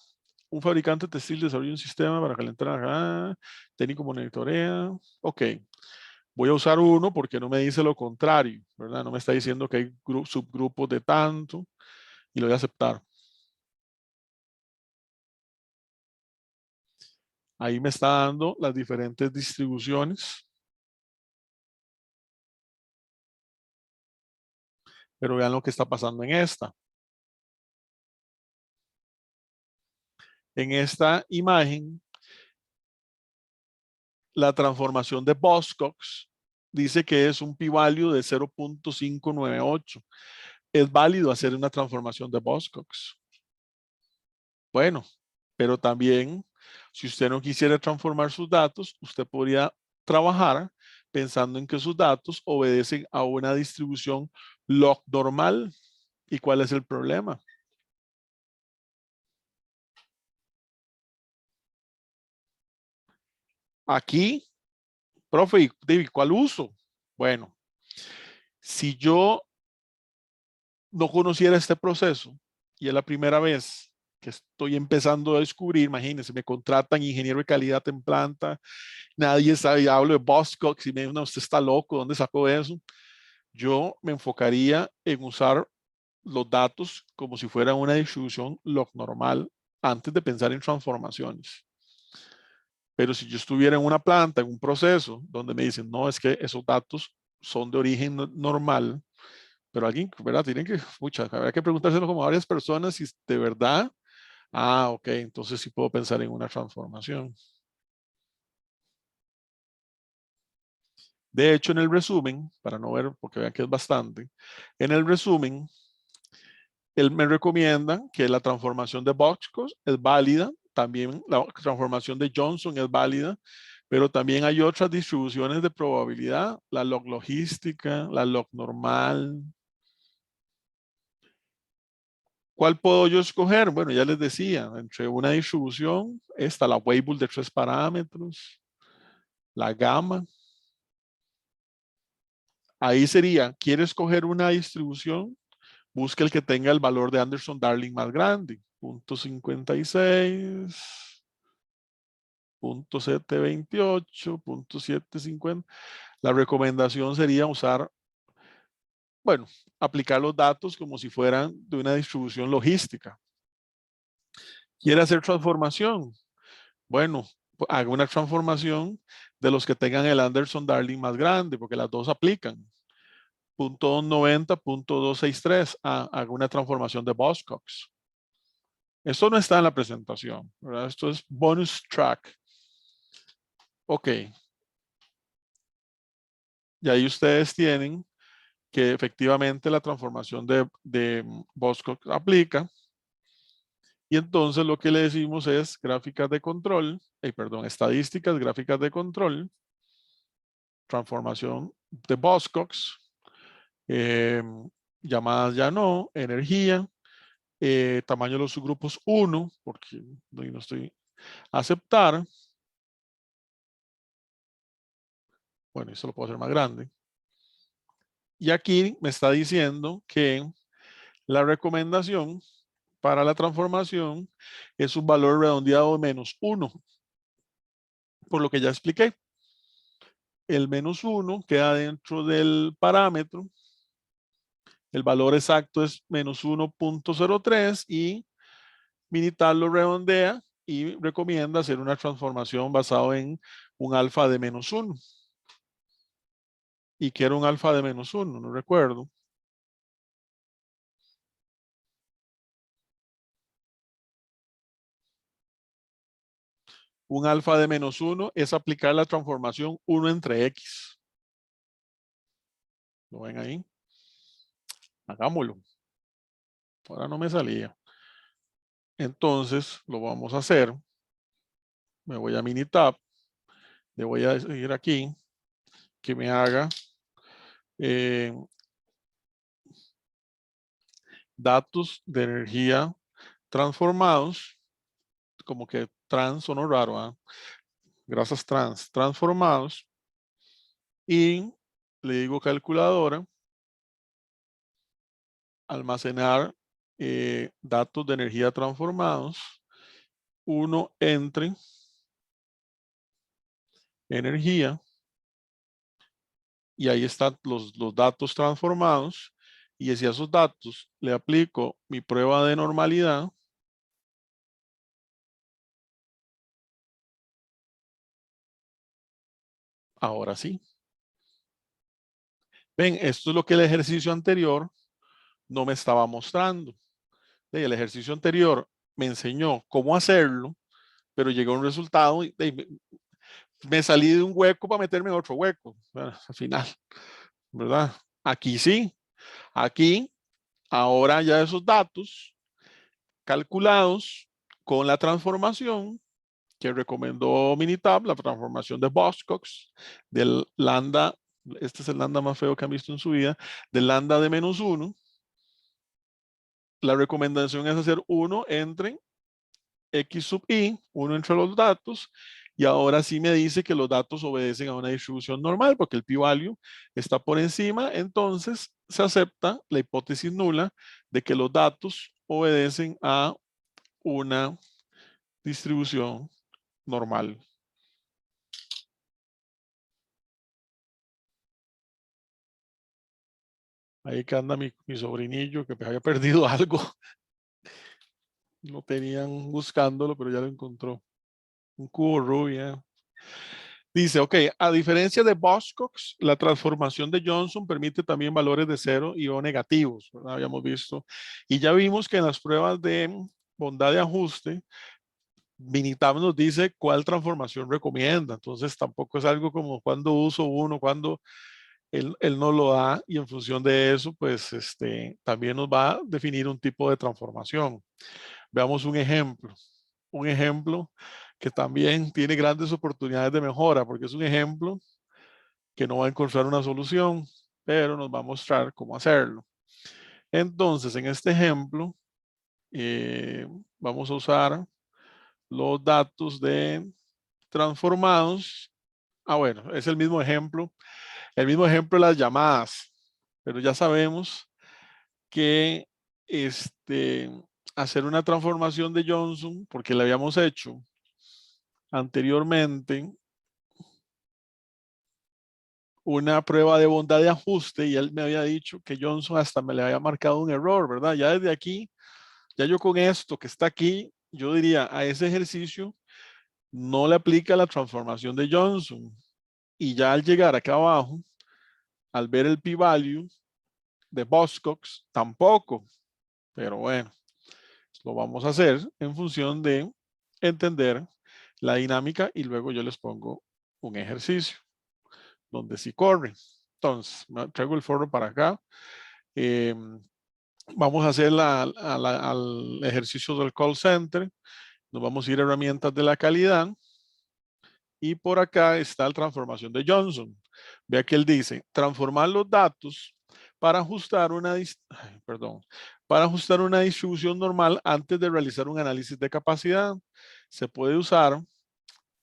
un fabricante textil desarrolla un sistema para calentar, técnico monitorea. Ok, voy a usar uno porque no me dice lo contrario, ¿verdad? No me está diciendo que hay subgrupos de tanto y lo voy a aceptar. Ahí me está dando las diferentes distribuciones. Pero vean lo que está pasando en esta. En esta imagen, la transformación de Boskop dice que es un p-value de 0.598. Es válido hacer una transformación de Boskop. Bueno, pero también, si usted no quisiera transformar sus datos, usted podría trabajar pensando en que sus datos obedecen a una distribución log normal. ¿Y cuál es el problema? Aquí, profe, David, ¿cuál uso? Bueno, si yo no conociera este proceso y es la primera vez que estoy empezando a descubrir, imagínense, me contratan ingeniero de calidad en planta, nadie sabe, hablo de Boskop y me dicen, no, usted está loco, ¿dónde sacó eso? Yo me enfocaría en usar los datos como si fuera una distribución log normal antes de pensar en transformaciones. Pero si yo estuviera en una planta, en un proceso, donde me dicen, no, es que esos datos son de origen normal, pero alguien, ¿verdad? Tienen que, mucha, habrá que preguntárselo como a varias personas si de verdad, ok, entonces sí puedo pensar en una transformación. De hecho, en el resumen, para no ver, porque vean que es bastante, en el resumen, él me recomienda que la transformación de Boxcos es válida, también la transformación de Johnson es válida, pero también hay otras distribuciones de probabilidad, la log logística, la log normal. ¿Cuál puedo yo escoger? Bueno, ya les decía, entre una distribución, está la Weibull de 3 parámetros, la gamma. Ahí sería, ¿quiere escoger una distribución? Busque el que tenga el valor de Anderson-Darling más grande, 0.56, 0.728, 0.750. La recomendación sería usar, bueno, aplicar los datos como si fueran de una distribución logística. ¿Quiere hacer transformación? Bueno, haga una transformación de los que tengan el Anderson-Darling más grande, porque las dos aplican. 0.290, 0.263. Haga una transformación de Boskop. Esto no está en la presentación, ¿verdad? Esto es bonus track. Ok. Y ahí ustedes tienen que efectivamente la transformación de Boskop aplica. Y entonces lo que le decimos es gráficas de control, perdón, estadísticas, gráficas de control, transformación de Boskop, llamadas ya no, energía, tamaño de los subgrupos 1, porque no estoy aceptar. Bueno, eso lo puedo hacer más grande. Y aquí me está diciendo que la recomendación para la transformación es un valor redondeado de -1, por lo que ya expliqué. El -1 queda dentro del parámetro. El valor exacto es -1.03 y Minital lo redondea y recomienda hacer una transformación basado en un alfa de -1. ¿Y que era un alfa de -1? No recuerdo. Un alfa de -1 es aplicar la transformación 1 entre X. ¿Lo ven ahí? Hagámoslo. Ahora no me salía. Entonces lo vamos a hacer. Me voy a Minitab. Le voy a decir aquí que me haga datos de energía transformados. Como que trans sonó raro. grasas trans transformados, y le digo calculadora, almacenar datos de energía transformados, 1 entre energía, y ahí están los datos transformados, y si a esos datos le aplico mi prueba de normalidad, ahora sí. Ven, esto es lo que el ejercicio anterior no me estaba mostrando. El ejercicio anterior me enseñó cómo hacerlo, pero llegó a un resultado y me salí de un hueco para meterme en otro hueco, al final, ¿verdad? Aquí sí, aquí, ahora ya esos datos calculados con la transformación que recomendó Minitab, la transformación de Boskov, del lambda, este es el lambda más feo que han visto en su vida, del lambda de -1, la recomendación es hacer 1 entre X sub I, 1 entre los datos, y ahora sí me dice que los datos obedecen a una distribución normal porque el p-value está por encima, entonces se acepta la hipótesis nula de que los datos obedecen a una distribución normal. Ahí que anda mi sobrinillo que había perdido algo. Lo tenían buscándolo, pero ya lo encontró. Un cubo Rubik. Dice, ok, a diferencia de Boskov, la transformación de Johnson permite también valores de 0 y o negativos, ¿verdad? Habíamos visto. Y ya vimos que en las pruebas de bondad de ajuste, Minitab nos dice cuál transformación recomienda. Entonces tampoco es algo como cuando uso uno, cuando él nos lo da, y en función de eso, pues también nos va a definir un tipo de transformación. Veamos un ejemplo. Un ejemplo que también tiene grandes oportunidades de mejora, porque es un ejemplo que no va a encontrar una solución, pero nos va a mostrar cómo hacerlo. Entonces, en este ejemplo, vamos a usar los datos de transformados. Ah, bueno, es el mismo ejemplo de las llamadas, pero ya sabemos que hacer una transformación de Johnson, porque la habíamos hecho anteriormente, una prueba de bondad de ajuste, y él me había dicho que Johnson hasta me le había marcado un error, ¿verdad? Ya desde aquí, ya yo con esto que está aquí, yo diría a ese ejercicio no le aplica la transformación de Johnson. Y ya al llegar acá abajo, al ver el p-value de Boskov, tampoco. Pero bueno, lo vamos a hacer en función de entender la dinámica, y luego yo les pongo un ejercicio donde sí corre. Entonces, traigo el foro para acá. Vamos a hacer al ejercicio del call center. Nos vamos a ir a herramientas de la calidad. Y por acá está la transformación de Johnson. Vea que él dice, transformar los datos para ajustar para ajustar una distribución normal antes de realizar un análisis de capacidad. Se puede usar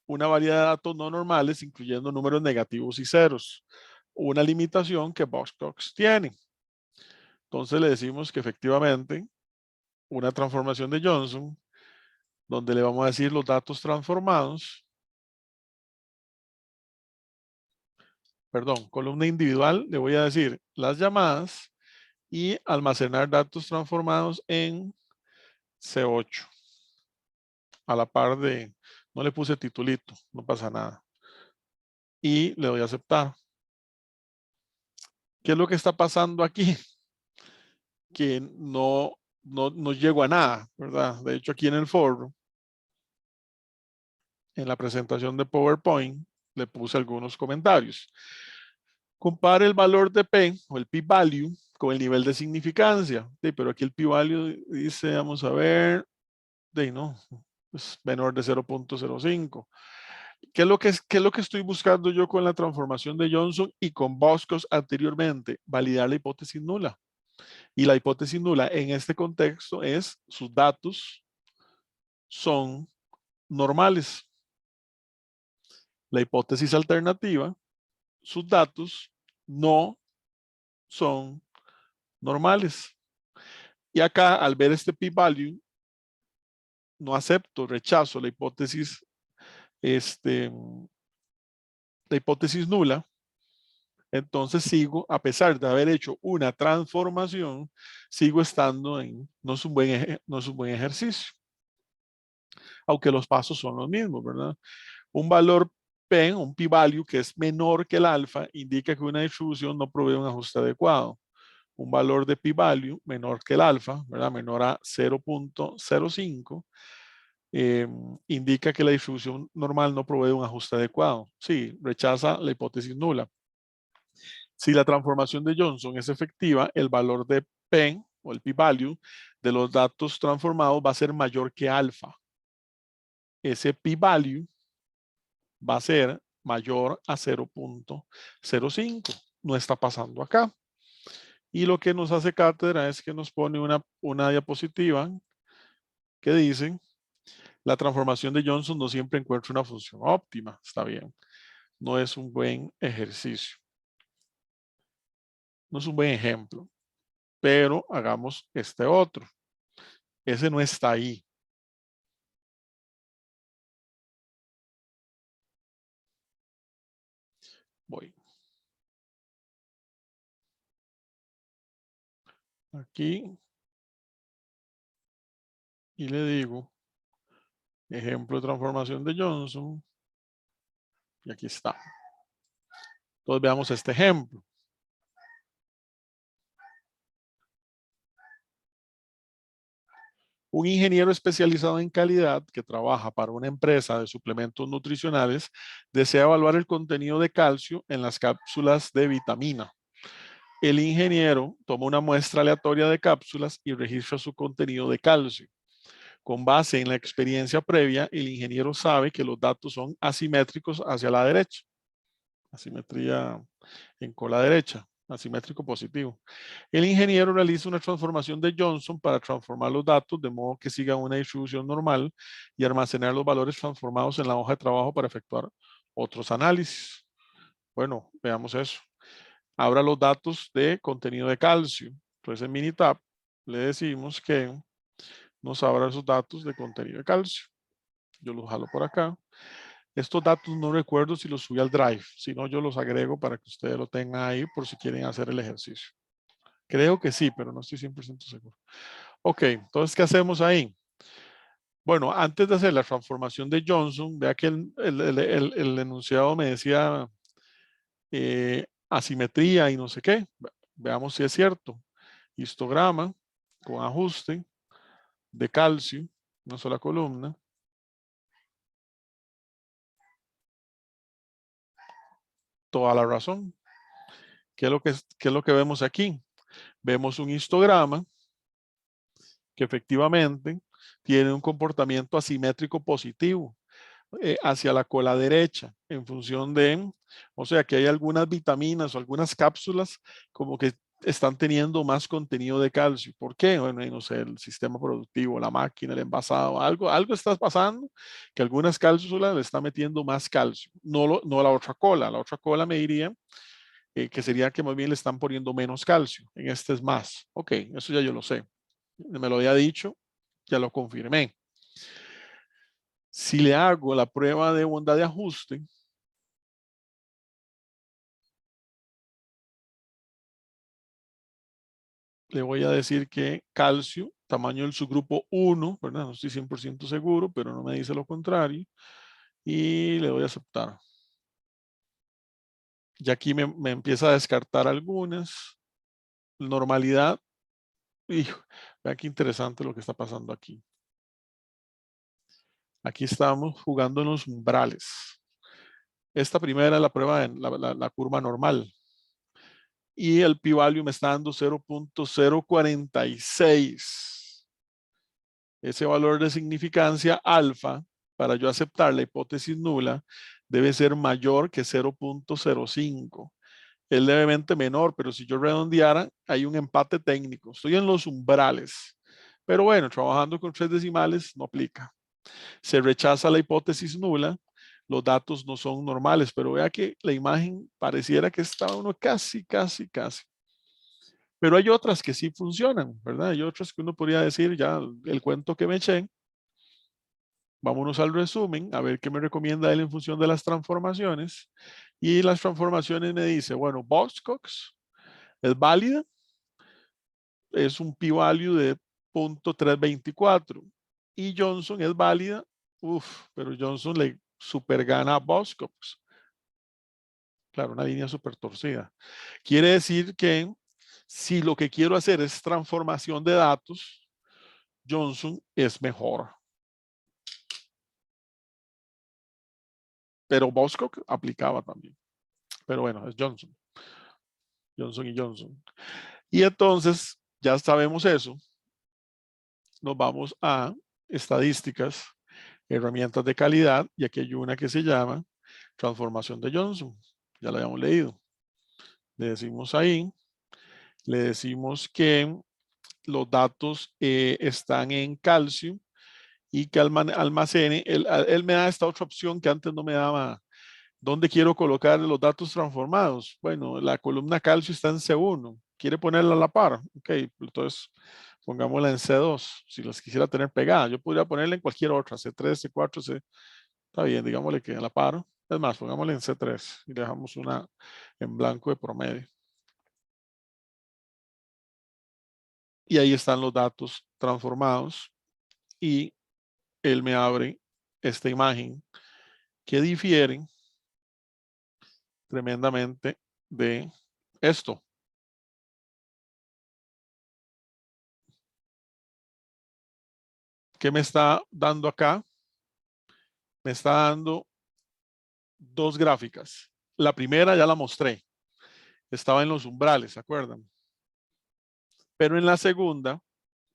una variedad de datos no normales, incluyendo números negativos y ceros. Una limitación que Boskov tiene. Entonces le decimos que efectivamente una transformación de Johnson, donde le vamos a decir los datos transformados, perdón, columna individual, le voy a decir las llamadas y almacenar datos transformados en C8. A la par de, no le puse titulito, no pasa nada. Y le doy a aceptar. ¿Qué es lo que está pasando aquí? Que no llego a nada, ¿verdad? De hecho, aquí en el foro, en la presentación de PowerPoint, le puse algunos comentarios. Compare el valor de P o el p-value con el nivel de significancia. Sí, pero aquí el p-value dice, vamos a ver, no, es menor de 0.05. ¿Qué es lo que estoy buscando yo con la transformación de Johnson y con Boskov anteriormente? Validar la hipótesis nula. Y la hipótesis nula en este contexto es sus datos son normales. La hipótesis alternativa, sus datos no son normales. Y acá, al ver este p-value, no acepto, rechazo la hipótesis nula. Entonces sigo, a pesar de haber hecho una transformación, sigo estando en, no es un buen ejercicio. Aunque los pasos son los mismos, ¿verdad? Un valor P, un p-value que es menor que el alfa, indica que una distribución no provee un ajuste adecuado. Un valor de p-value menor que el alfa, ¿verdad? Menor a 0.05, indica que la distribución normal no provee un ajuste adecuado. Sí, rechaza la hipótesis nula. Si la transformación de Johnson es efectiva, el valor de P o el p-value de los datos transformados va a ser mayor que alfa. Ese p-value va a ser mayor a 0.05. No está pasando acá. Y lo que nos hace cátedra es que nos pone una diapositiva que dice, la transformación de Johnson no siempre encuentra una función óptima. Está bien. No es un buen ejercicio. No es un buen ejemplo. Pero hagamos este otro. Ese no está ahí. Voy. Aquí. Y le digo, ejemplo de transformación de Johnson. Y aquí está. Entonces veamos este ejemplo. Un ingeniero especializado en calidad que trabaja para una empresa de suplementos nutricionales desea evaluar el contenido de calcio en las cápsulas de vitamina. El ingeniero toma una muestra aleatoria de cápsulas y registra su contenido de calcio. Con base en la experiencia previa, el ingeniero sabe que los datos son asimétricos hacia la derecha. Asimetría en cola derecha, asimétrico positivo. El ingeniero realiza una transformación de Johnson para transformar los datos de modo que sigan una distribución normal y almacenar los valores transformados en la hoja de trabajo para efectuar otros análisis. Bueno, veamos eso. Abra los datos de contenido de calcio. Entonces en Minitab le decimos que nos abra esos datos de contenido de calcio. Yo los jalo por acá. Estos datos no recuerdo si los subí al Drive, si no yo los agrego para que ustedes lo tengan ahí por si quieren hacer el ejercicio. Creo que sí, pero no estoy 100% seguro. Ok, entonces, ¿qué hacemos ahí? Bueno, antes de hacer la transformación de Johnson, vea que el enunciado me decía asimetría y no sé qué. Veamos si es cierto. Histograma con ajuste de calcio, una sola columna. Toda la razón. ¿Qué es lo que vemos aquí? Vemos un histograma que efectivamente tiene un comportamiento asimétrico positivo hacia la cola derecha en función de, o sea que hay algunas vitaminas o algunas cápsulas como que están teniendo más contenido de calcio. ¿Por qué? Bueno, no sé, el sistema productivo, la máquina, el envasado, algo está pasando que algunas cápsulas le están metiendo más calcio, no la otra cola. La otra cola me diría que sería que más bien le están poniendo menos calcio. En este es más. Ok, eso ya yo lo sé. Me lo había dicho, ya lo confirmé. Si le hago la prueba de bondad de ajuste, le voy a decir que calcio, tamaño del subgrupo 1, ¿verdad? No estoy 100% seguro, pero no me dice lo contrario. Y le doy a aceptar. Y aquí me empieza a descartar algunas. Normalidad. Hijo, vean qué interesante lo que está pasando aquí. Aquí estamos jugando en los umbrales. Esta primera es la prueba en la curva normal. Y el p-value me está dando 0.046. Ese valor de significancia alfa, para yo aceptar la hipótesis nula, debe ser mayor que 0.05. Es levemente menor, pero si yo redondeara, hay un empate técnico. Estoy en los umbrales. Pero bueno, trabajando con 3 decimales no aplica. Se rechaza la hipótesis nula los datos no son normales, pero vea que la imagen pareciera que está uno casi. Pero hay otras que sí funcionan, ¿verdad? Hay otras que uno podría decir, ya el cuento que me eché, vámonos al resumen, a ver qué me recomienda él en función de las transformaciones. Y las transformaciones me dice, bueno, Boxcox es válida, es un p-value de 0.324. Y Johnson es válida, pero Johnson le super gana a Boxcox. Claro, una línea súper torcida. Quiere decir que si lo que quiero hacer es transformación de datos, Johnson es mejor. Pero Boskok aplicaba también. Pero bueno, es Johnson. Johnson y Johnson. Y entonces, ya sabemos eso. Nos vamos a estadísticas, herramientas de calidad, y aquí hay una que se llama transformación de Johnson. Ya la habíamos leído. Le decimos ahí, le decimos que los datos están en calcio y que almacene, él me da esta otra opción que antes no me daba. ¿Dónde quiero colocar los datos transformados? Bueno, la columna calcio está en C1. ¿Quiere ponerla a la par? Ok, entonces pongámosla en C2. Si las quisiera tener pegadas, yo podría ponerla en cualquier otra, C3, C4, C. Está bien, digámosle que a la par. Es más, pongámosle en C3 y dejamos una en blanco de promedio. Y ahí están los datos transformados y él me abre esta imagen que difieren tremendamente de esto. ¿Qué me está dando acá? Me está dando dos gráficas. La primera ya la mostré. Estaba en los umbrales, ¿se acuerdan? Pero en la segunda,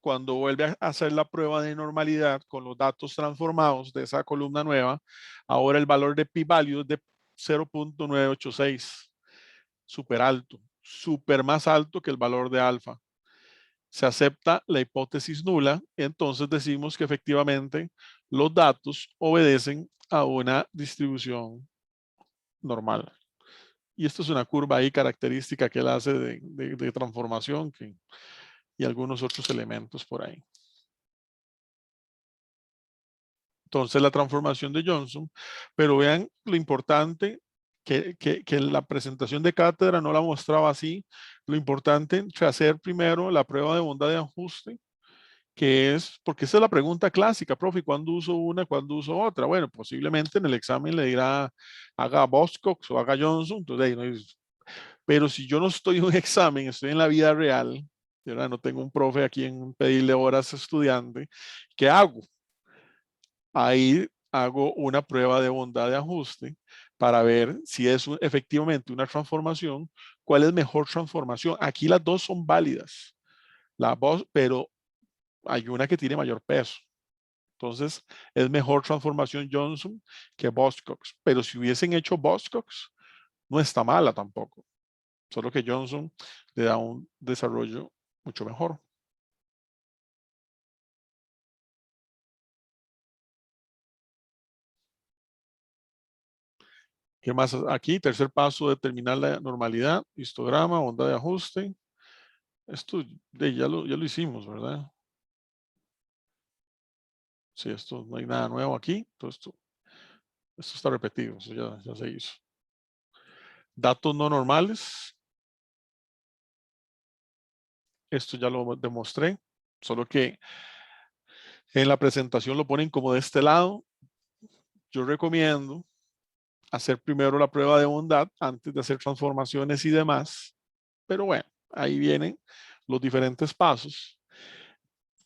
cuando vuelve a hacer la prueba de normalidad con los datos transformados de esa columna nueva, ahora el valor de p-value es de 0.986. Súper alto, súper más alto que el valor de alfa. Se acepta la hipótesis nula, entonces decimos que efectivamente los datos obedecen a una distribución normal. Y esto es una curva ahí característica que él hace de transformación y algunos otros elementos por ahí. Entonces la transformación de Johnson, pero vean lo importante que la presentación de cátedra no la mostraba así. Lo importante fue hacer primero la prueba de bondad de ajuste, que es, porque esa es la pregunta clásica, profe, ¿cuándo uso una, cuándo uso otra? Bueno, posiblemente en el examen le dirá, haga Boskok o haga Johnson, entonces ahí no es. Pero si yo no estoy en un examen, estoy en la vida real, ¿verdad? No tengo un profe a quien pedirle horas a estudiante, ¿qué hago? Ahí hago una prueba de bondad de ajuste para ver si es efectivamente una transformación, cuál es mejor transformación. Aquí las dos son válidas, pero hay una que tiene mayor peso. Entonces, es mejor transformación Johnson que Boskok. Pero si hubiesen hecho Boskok, no está mala tampoco. Solo que Johnson le da un desarrollo mucho mejor. ¿Qué más? Aquí, tercer paso, determinar la normalidad, histograma, onda de ajuste. Esto ya lo hicimos, ¿verdad? Sí, esto no hay nada nuevo aquí. Todo esto está repetido, eso ya se hizo. Datos no normales. Esto ya lo demostré, solo que en la presentación lo ponen como de este lado. Yo recomiendo hacer primero la prueba de bondad antes de hacer transformaciones y demás. Pero bueno, ahí vienen los diferentes pasos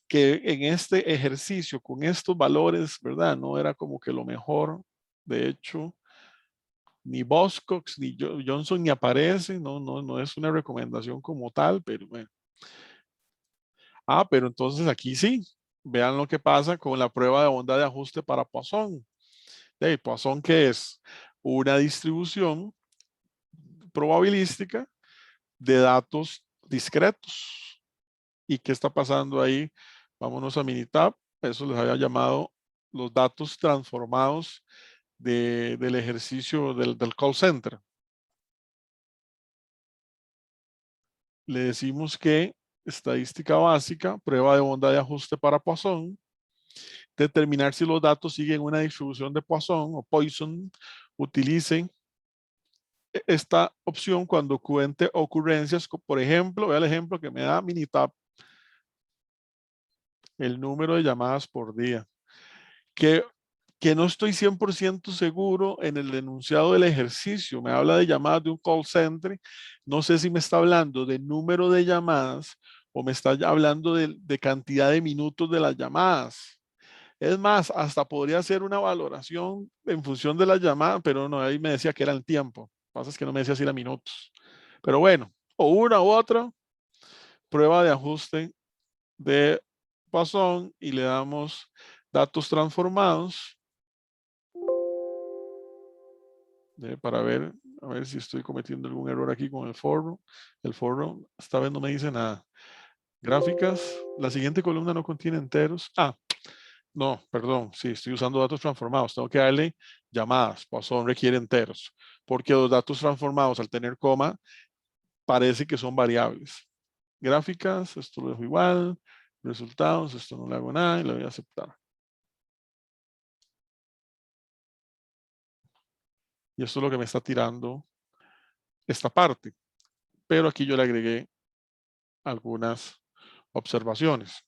que en este ejercicio con estos valores, ¿verdad? No era como que lo mejor. De hecho, ni Boskok ni Johnson ni aparecen, no es una recomendación como tal, pero bueno. Pero entonces aquí sí, vean lo que pasa con la prueba de bondad de ajuste para Poisson. Poisson, que es una distribución probabilística de datos discretos. ¿Y qué está pasando ahí? Vámonos a Minitab. Eso les había llamado los datos transformados del ejercicio del call center. Le decimos que estadística básica, prueba de onda de ajuste para Poisson, determinar si los datos siguen una distribución de Poisson o Poisson, utilicen esta opción cuando cuente ocurrencias, por ejemplo, vea el ejemplo que me da Minitab, el número de llamadas por día, que no estoy 100% seguro en el enunciado del ejercicio, me habla de llamadas de un call center, no sé si me está hablando de número de llamadas o me está hablando de cantidad de minutos de las llamadas. Es más, hasta podría hacer una valoración en función de la llamada, pero no, ahí me decía que era el tiempo. Lo que pasa es que no me decía si era minutos. Pero bueno, o una u otra, prueba de ajuste de Poisson y le damos datos transformados para ver, a ver si estoy cometiendo algún error aquí con el for. El for esta vez no me dice nada. Gráficas, la siguiente columna no contiene enteros. No, perdón, sí, estoy usando datos transformados. Tengo que darle llamadas, Poisson requiere enteros, porque los datos transformados al tener coma parece que son variables. Gráficas, esto lo dejo igual. Resultados, esto no le hago nada y le voy a aceptar. Y esto es lo que me está tirando esta parte. Pero aquí yo le agregué algunas observaciones.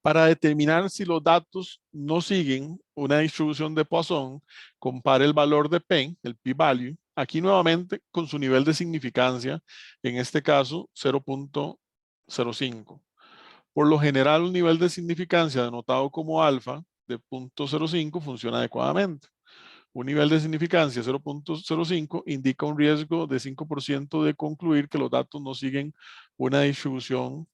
Para determinar si los datos no siguen una distribución de Poisson, compare el valor de P, el p-value, aquí nuevamente con su nivel de significancia, en este caso 0.05. Por lo general, un nivel de significancia denotado como alfa de 0.05 funciona adecuadamente. Un nivel de significancia 0.05 indica un riesgo de 5% de concluir que los datos no siguen una distribución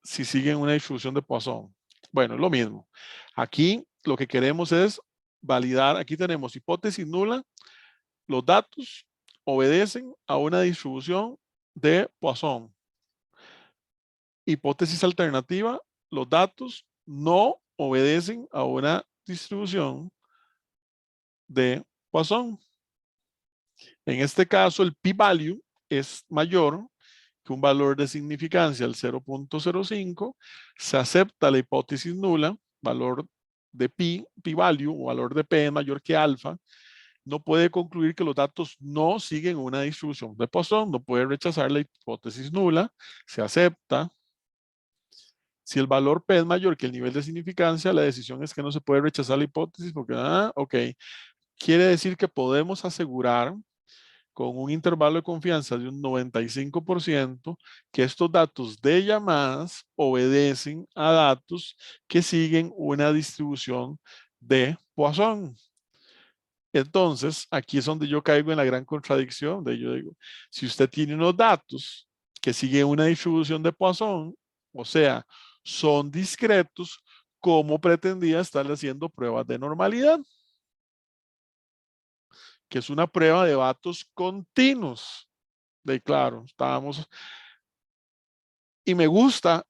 si siguen una distribución de Poisson. Bueno, es lo mismo. Aquí lo que queremos es validar, aquí tenemos hipótesis nula, los datos obedecen a una distribución de Poisson. Hipótesis alternativa, los datos no obedecen a una distribución de Poisson. En este caso, el p-value es mayor que un valor de significancia al 0.05, se acepta la hipótesis nula, valor de p-value o valor de p mayor que alfa, no puede concluir que los datos no siguen una distribución de Poisson, no puede rechazar la hipótesis nula, se acepta. Si el valor p es mayor que el nivel de significancia, la decisión es que no se puede rechazar la hipótesis porque, ok, quiere decir que podemos asegurar con un intervalo de confianza de un 95% que estos datos de llamadas obedecen a datos que siguen una distribución de Poisson. Entonces, aquí es donde yo caigo en la gran contradicción de yo digo, si usted tiene unos datos que siguen una distribución de Poisson, o sea, son discretos, ¿cómo pretendía estar haciendo pruebas de normalidad? Que es una prueba de datos continuos. De claro, estábamos. Y me gusta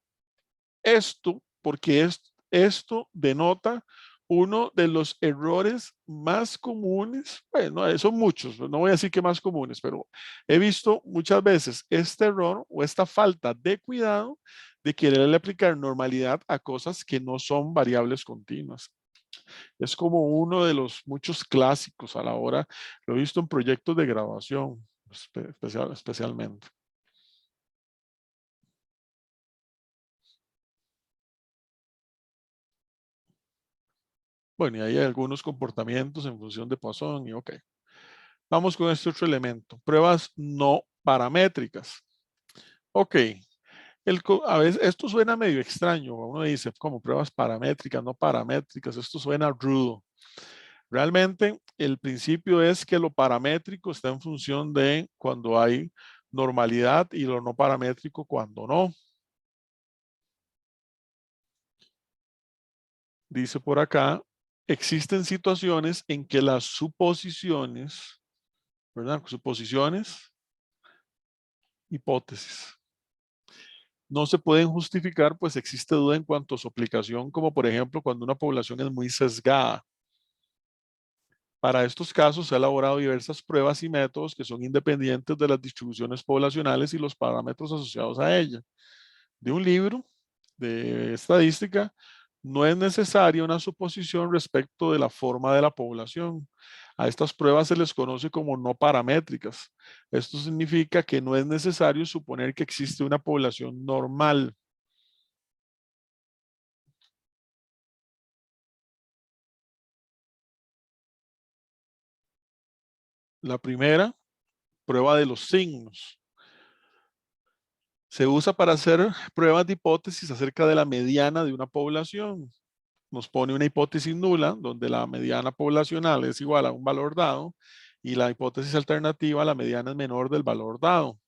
esto porque esto denota uno de los errores más comunes. Bueno, son muchos, no voy a decir que más comunes, pero he visto muchas veces este error o esta falta de cuidado de quererle aplicar normalidad a cosas que no son variables continuas. Es como uno de los muchos clásicos a la hora, lo he visto en proyectos de grabación, especialmente. Bueno, y hay algunos comportamientos en función de Poisson y ok. Vamos con este otro elemento, pruebas no paramétricas. Ok, a veces esto suena medio extraño, uno dice como pruebas paramétricas, no paramétricas, esto suena rudo. Realmente el principio es que lo paramétrico está en función de cuando hay normalidad y lo no paramétrico cuando no. Dice por acá, existen situaciones en que las suposiciones, ¿verdad? Suposiciones, hipótesis. no se pueden justificar, pues existe duda en cuanto a su aplicación, como por ejemplo cuando una población es muy sesgada. Para estos casos se han elaborado diversas pruebas y métodos que son independientes de las distribuciones poblacionales y los parámetros asociados a ella. De un libro de estadística, no es necesaria una suposición respecto de la forma de la población. A estas pruebas se les conoce como no paramétricas. Esto significa que no es necesario suponer que existe una población normal. La primera, prueba de los signos. Se usa para hacer pruebas de hipótesis acerca de la mediana de una población. Nos pone una hipótesis nula, donde la mediana poblacional es igual a un valor dado, y la hipótesis alternativa, la mediana es menor del valor dado.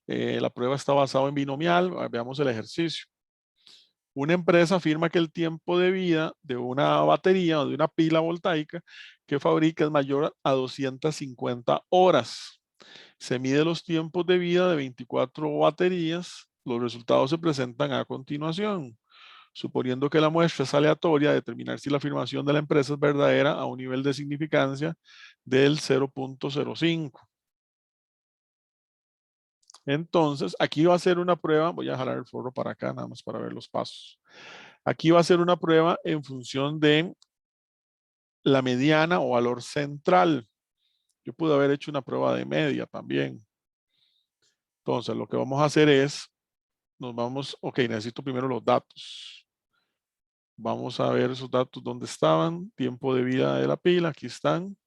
La prueba está basada en binomial. Veamos el ejercicio. Una empresa afirma que el tiempo de vida de una batería o de una pila voltaica que fabrica es mayor a 250 horas. Se mide los tiempos de vida de 24 baterías. Los resultados se presentan a continuación. Suponiendo que la muestra es aleatoria, determinar si la afirmación de la empresa es verdadera a un nivel de significancia del 0.05. Entonces, aquí va a ser una prueba, voy a jalar el forro para acá, nada más para ver los pasos. Aquí va a ser una prueba en función de la mediana o valor central. Yo pude haber hecho una prueba de media también. Entonces, lo que vamos a hacer es, ok, necesito primero los datos. Vamos a ver esos datos dónde estaban. Tiempo de vida de la pila, aquí están.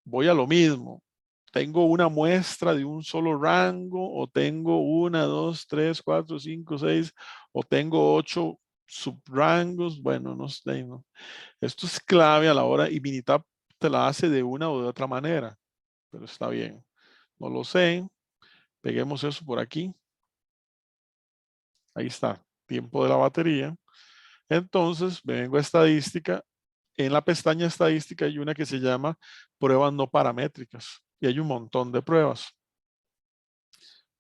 Voy a lo mismo. Tengo una muestra de un solo rango, o tengo 1, 2, 3, 4, 5, 6, o tengo 8 subrangos. Bueno, no sé. No. Esto es clave a la hora, y Minitab te la hace de una o de otra manera, pero está bien. No lo sé. Peguemos eso por aquí. Ahí está. Tiempo de la batería. Entonces, vengo a estadística. En la pestaña estadística hay una que se llama pruebas no paramétricas, y hay un montón de pruebas.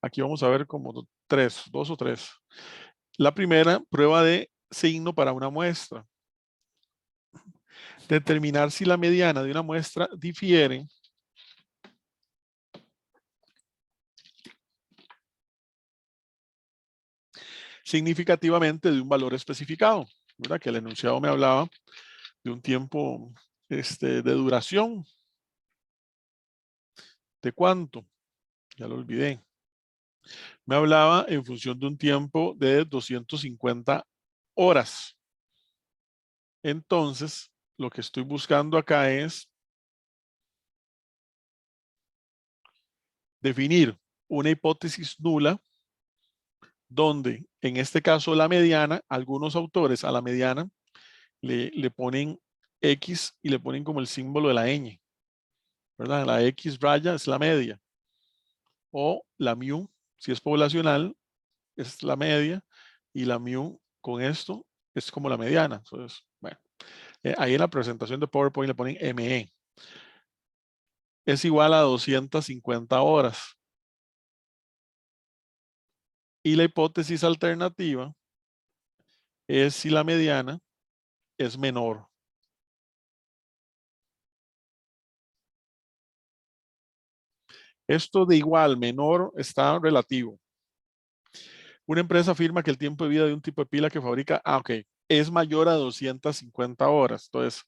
Aquí vamos a ver como dos o tres. La primera, prueba de signo para una muestra. Determinar si la mediana de una muestra difiere significativamente de un valor especificado, ¿verdad? Que el enunciado me hablaba de un tiempo de duración. ¿De cuánto? Ya lo olvidé. Me hablaba en función de un tiempo de 250 horas. Entonces, lo que estoy buscando acá es definir una hipótesis nula donde, en este caso, la mediana, algunos autores a la mediana le ponen X y le ponen como el símbolo de la ñ, ¿verdad? La X raya es la media, o la mu, si es poblacional, es la media, y la mu con esto es como la mediana. Entonces, bueno, ahí en la presentación de PowerPoint le ponen ME. Es igual a 250 horas. Y la hipótesis alternativa es si la mediana es menor. Esto de igual, menor, está relativo. Una empresa afirma que el tiempo de vida de un tipo de pila que fabrica, ok, es mayor a 250 horas. Entonces,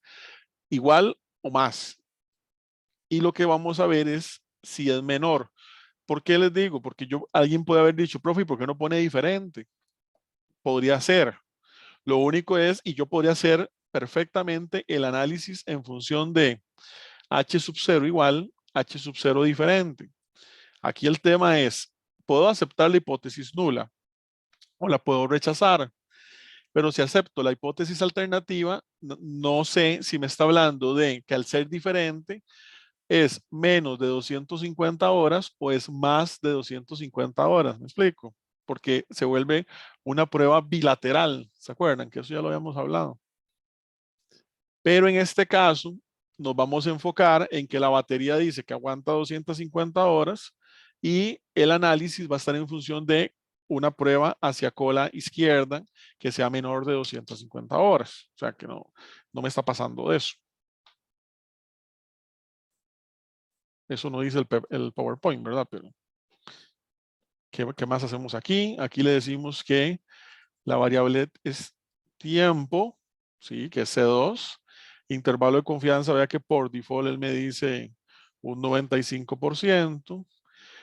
igual o más. Y lo que vamos a ver es si es menor. ¿Por qué les digo? Porque alguien puede haber dicho, profe, ¿por qué no pone diferente? Podría ser. Lo único es, y yo podría hacer perfectamente el análisis en función de H sub 0 igual, H sub 0 diferente. Aquí el tema es, ¿puedo aceptar la hipótesis nula o la puedo rechazar? Pero si acepto la hipótesis alternativa, no sé si me está hablando de que al ser diferente es menos de 250 horas o es más de 250 horas. ¿Me explico? Porque se vuelve una prueba bilateral. ¿Se acuerdan? Que eso ya lo habíamos hablado. Pero en este caso, nos vamos a enfocar en que la batería dice que aguanta 250 horas y el análisis va a estar en función de una prueba hacia cola izquierda que sea menor de 250 horas. O sea que no me está pasando de eso. Eso no dice el PowerPoint, ¿verdad? Pero, ¿qué más hacemos aquí? Aquí le decimos que la variable es tiempo, ¿sí? Que es C2. Intervalo de confianza, vea que por default él me dice un 95%.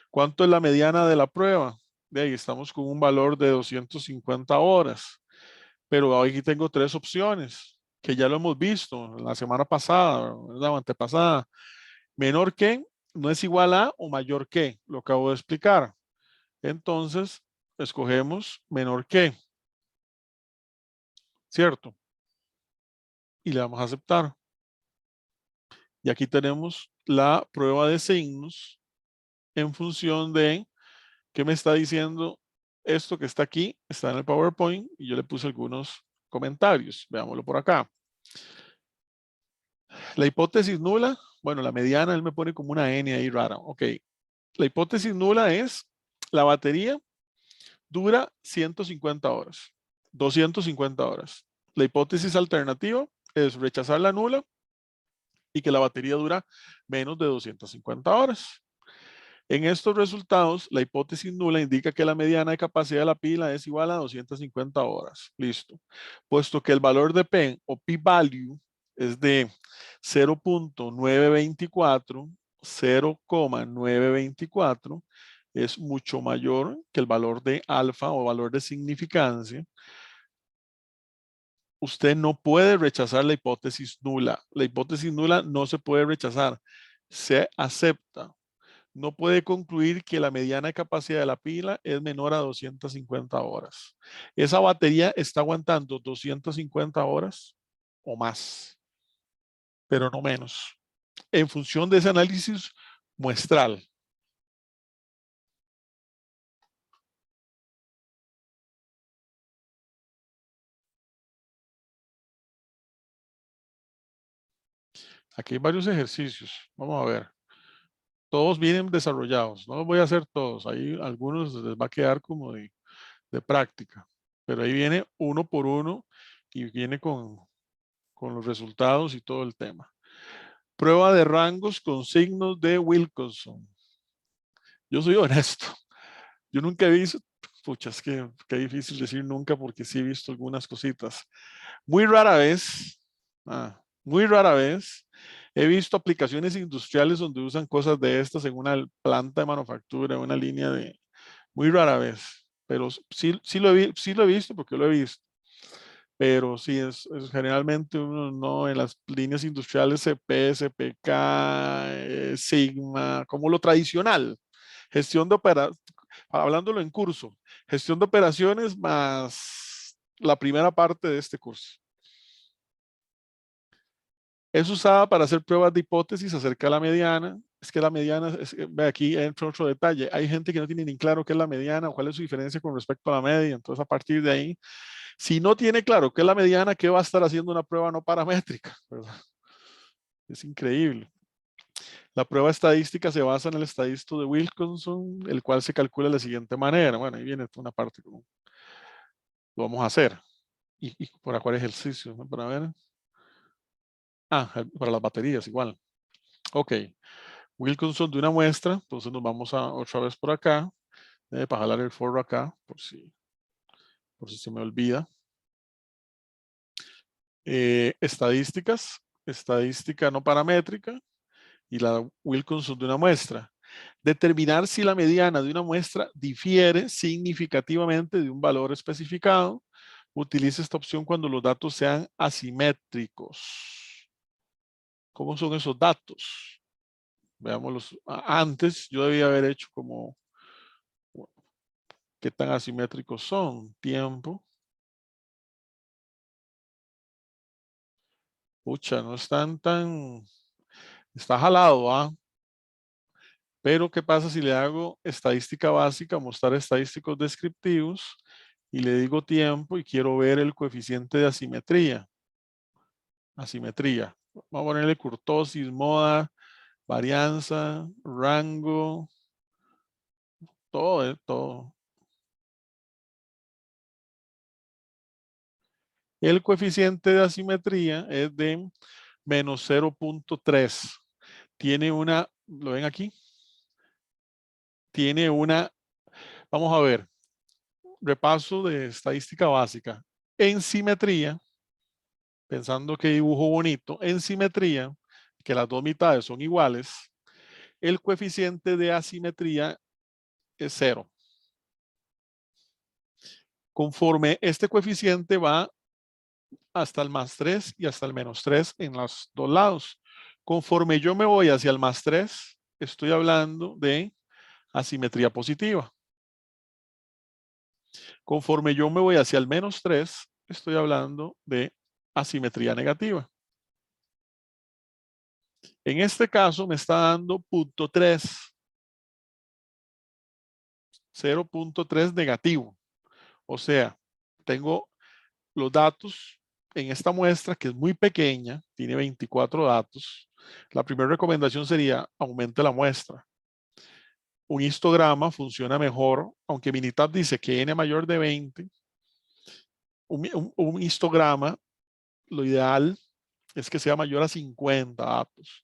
¿Cuánto es la mediana de la prueba? De ahí estamos con un valor de 250 horas. Pero aquí tengo tres opciones, que ya lo hemos visto la semana pasada, la antepasada. Menor que, no es igual a o mayor que, lo acabo de explicar. Entonces, escogemos menor que, ¿cierto? Y le vamos a aceptar. Y aquí tenemos la prueba de signos en función de qué me está diciendo esto que está aquí, está en el PowerPoint y yo le puse algunos comentarios. Veámoslo por acá. La hipótesis nula, bueno, la mediana, él me pone como una N ahí rara. Ok, la hipótesis nula es la batería dura 150 horas, 250 horas. La hipótesis alternativa es rechazar la nula y que la batería dura menos de 250 horas. En estos resultados, la hipótesis nula indica que la mediana de capacidad de la pila es igual a 250 horas. Listo. Puesto que el valor de P o p-value es de 0.924, 0,924, es mucho mayor que el valor de alfa o valor de significancia. Usted no puede rechazar la hipótesis nula. La hipótesis nula no se puede rechazar. Se acepta. No puede concluir que la mediana capacidad de la pila es menor a 250 horas. Esa batería está aguantando 250 horas o más, pero no menos, en función de ese análisis muestral. Aquí hay varios ejercicios. Vamos a ver. Todos vienen desarrollados. No los voy a hacer todos. Ahí algunos les va a quedar como de práctica. Pero ahí viene uno por uno y viene con los resultados y todo el tema. Prueba de rangos con signos de Wilkinson. Yo soy honesto. Yo nunca he visto, pucha, es que qué difícil decir nunca porque sí he visto algunas cositas. Muy rara vez, muy rara vez, he visto aplicaciones industriales donde usan cosas de estas en una planta de manufactura, en una línea de, muy rara vez. Pero sí lo he visto porque lo he visto. Pero sí, es generalmente uno no en las líneas industriales CP, CPK, Sigma, como lo tradicional. Gestión de operaciones, hablándolo en curso, gestión de operaciones más la primera parte de este curso. Es usada para hacer pruebas de hipótesis acerca de la mediana. Es que la mediana, ve aquí entra otro detalle. Hay gente que no tiene ni claro qué es la mediana o cuál es su diferencia con respecto a la media. Entonces, a partir de ahí, si no tiene claro qué es la mediana, ¿qué va a estar haciendo una prueba no paramétrica? ¿Verdad? Es increíble. La prueba estadística se basa en el estadístico de Wilkinson, el cual se calcula de la siguiente manera. Bueno, ahí viene una parte que lo vamos a hacer. ¿Y para cuál ejercicio? ¿No? Para ver. Para las baterías igual. Ok. Wilkinson de una muestra. Entonces nos vamos a otra vez por acá. Para jalar el forro acá, por si se me olvida. Estadísticas. Estadística no paramétrica. Y la Wilkinson de una muestra. Determinar si la mediana de una muestra difiere significativamente de un valor especificado. Utilice esta opción cuando los datos sean asimétricos. ¿Cómo son esos datos? Veámoslos. Antes yo debía haber hecho como qué tan asimétricos son. Tiempo. Pucha, no están tan... Está jalado, ¿ah? Pero ¿qué pasa si le hago estadística básica, mostrar estadísticos descriptivos y le digo tiempo y quiero ver el coeficiente de asimetría? Asimetría. Vamos a ponerle kurtosis, moda, varianza, rango, todo, todo. El coeficiente de asimetría es de menos 0.3. Tiene una, ¿lo ven aquí? Tiene una, vamos a ver, repaso de estadística básica. En simetría, pensando que dibujo bonito, en simetría, que las dos mitades son iguales, el coeficiente de asimetría es 0. Conforme este coeficiente va hasta el más 3 y hasta el menos 3 en los dos lados. Conforme yo me voy hacia el más 3, estoy hablando de asimetría positiva. Conforme yo me voy hacia el menos 3, estoy hablando de asimetría negativa. En este caso me está dando 0.3, 0.3 negativo. O sea, tengo los datos en esta muestra que es muy pequeña, tiene 24 datos. La primera recomendación sería aumente la muestra. Un histograma funciona mejor, aunque Minitab dice que n mayor de 20, un histograma, lo ideal es que sea mayor a 50 datos.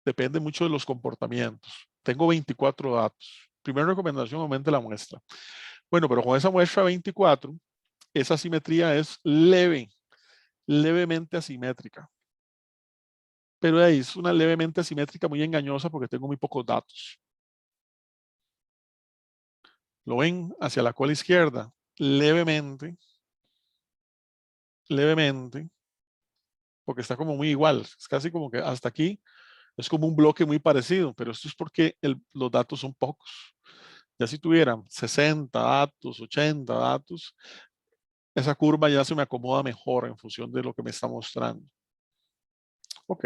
Depende mucho de los comportamientos. Tengo 24 datos. Primera recomendación, aumente la muestra. Bueno, pero con esa muestra 24, esa simetría es leve, levemente asimétrica. Pero ahí es una levemente asimétrica muy engañosa porque tengo muy pocos datos. Lo ven hacia la cola izquierda, levemente, levemente, porque está como muy igual. Es casi como que hasta aquí es como un bloque muy parecido, pero esto es porque los datos son pocos. Ya si tuvieran 60 datos, 80 datos, esa curva ya se me acomoda mejor en función de lo que me está mostrando. Ok.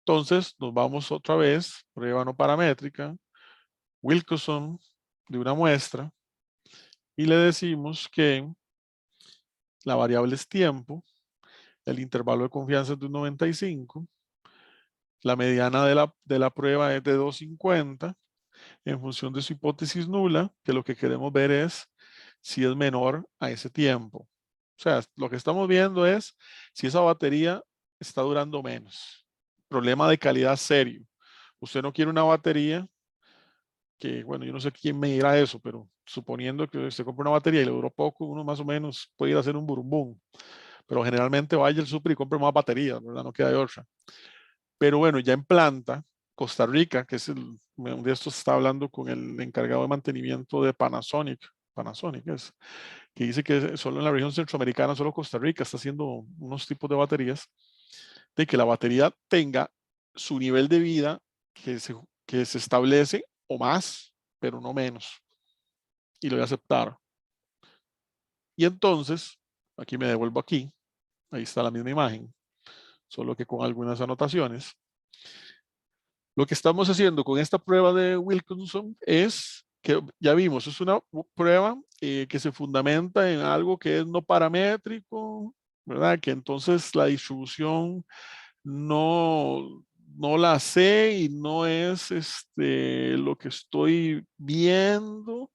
Entonces nos vamos otra vez, prueba no paramétrica, Wilkinson de una muestra, y le decimos que la variable es tiempo, el intervalo de confianza es de un 95, la mediana de la prueba es de 250, en función de su hipótesis nula, que lo que queremos ver es si es menor a ese tiempo. O sea, lo que estamos viendo es si esa batería está durando menos. Problema de calidad serio. Usted no quiere una batería que, bueno, yo no sé quién me dirá eso, pero suponiendo que usted compra una batería y le duró poco, uno más o menos puede ir a hacer un burumbum. Pero generalmente vaya al súper y compre más baterías, ¿verdad? No queda de otra. Pero bueno, ya en planta, Costa Rica, que es un de estos está hablando con el encargado de mantenimiento de Panasonic, Panasonic es, que dice que solo en la región centroamericana, solo Costa Rica está haciendo unos tipos de baterías, de que la batería tenga su nivel de vida que se establece o más, pero no menos. Y lo voy a aceptar. Y entonces, aquí me devuelvo aquí, ahí está la misma imagen, solo que con algunas anotaciones. Lo que estamos haciendo con esta prueba de Wilkinson es que ya vimos, es una prueba que se fundamenta en algo que es no paramétrico, ¿verdad? Que entonces la distribución no la sé y no es lo que estoy viendo,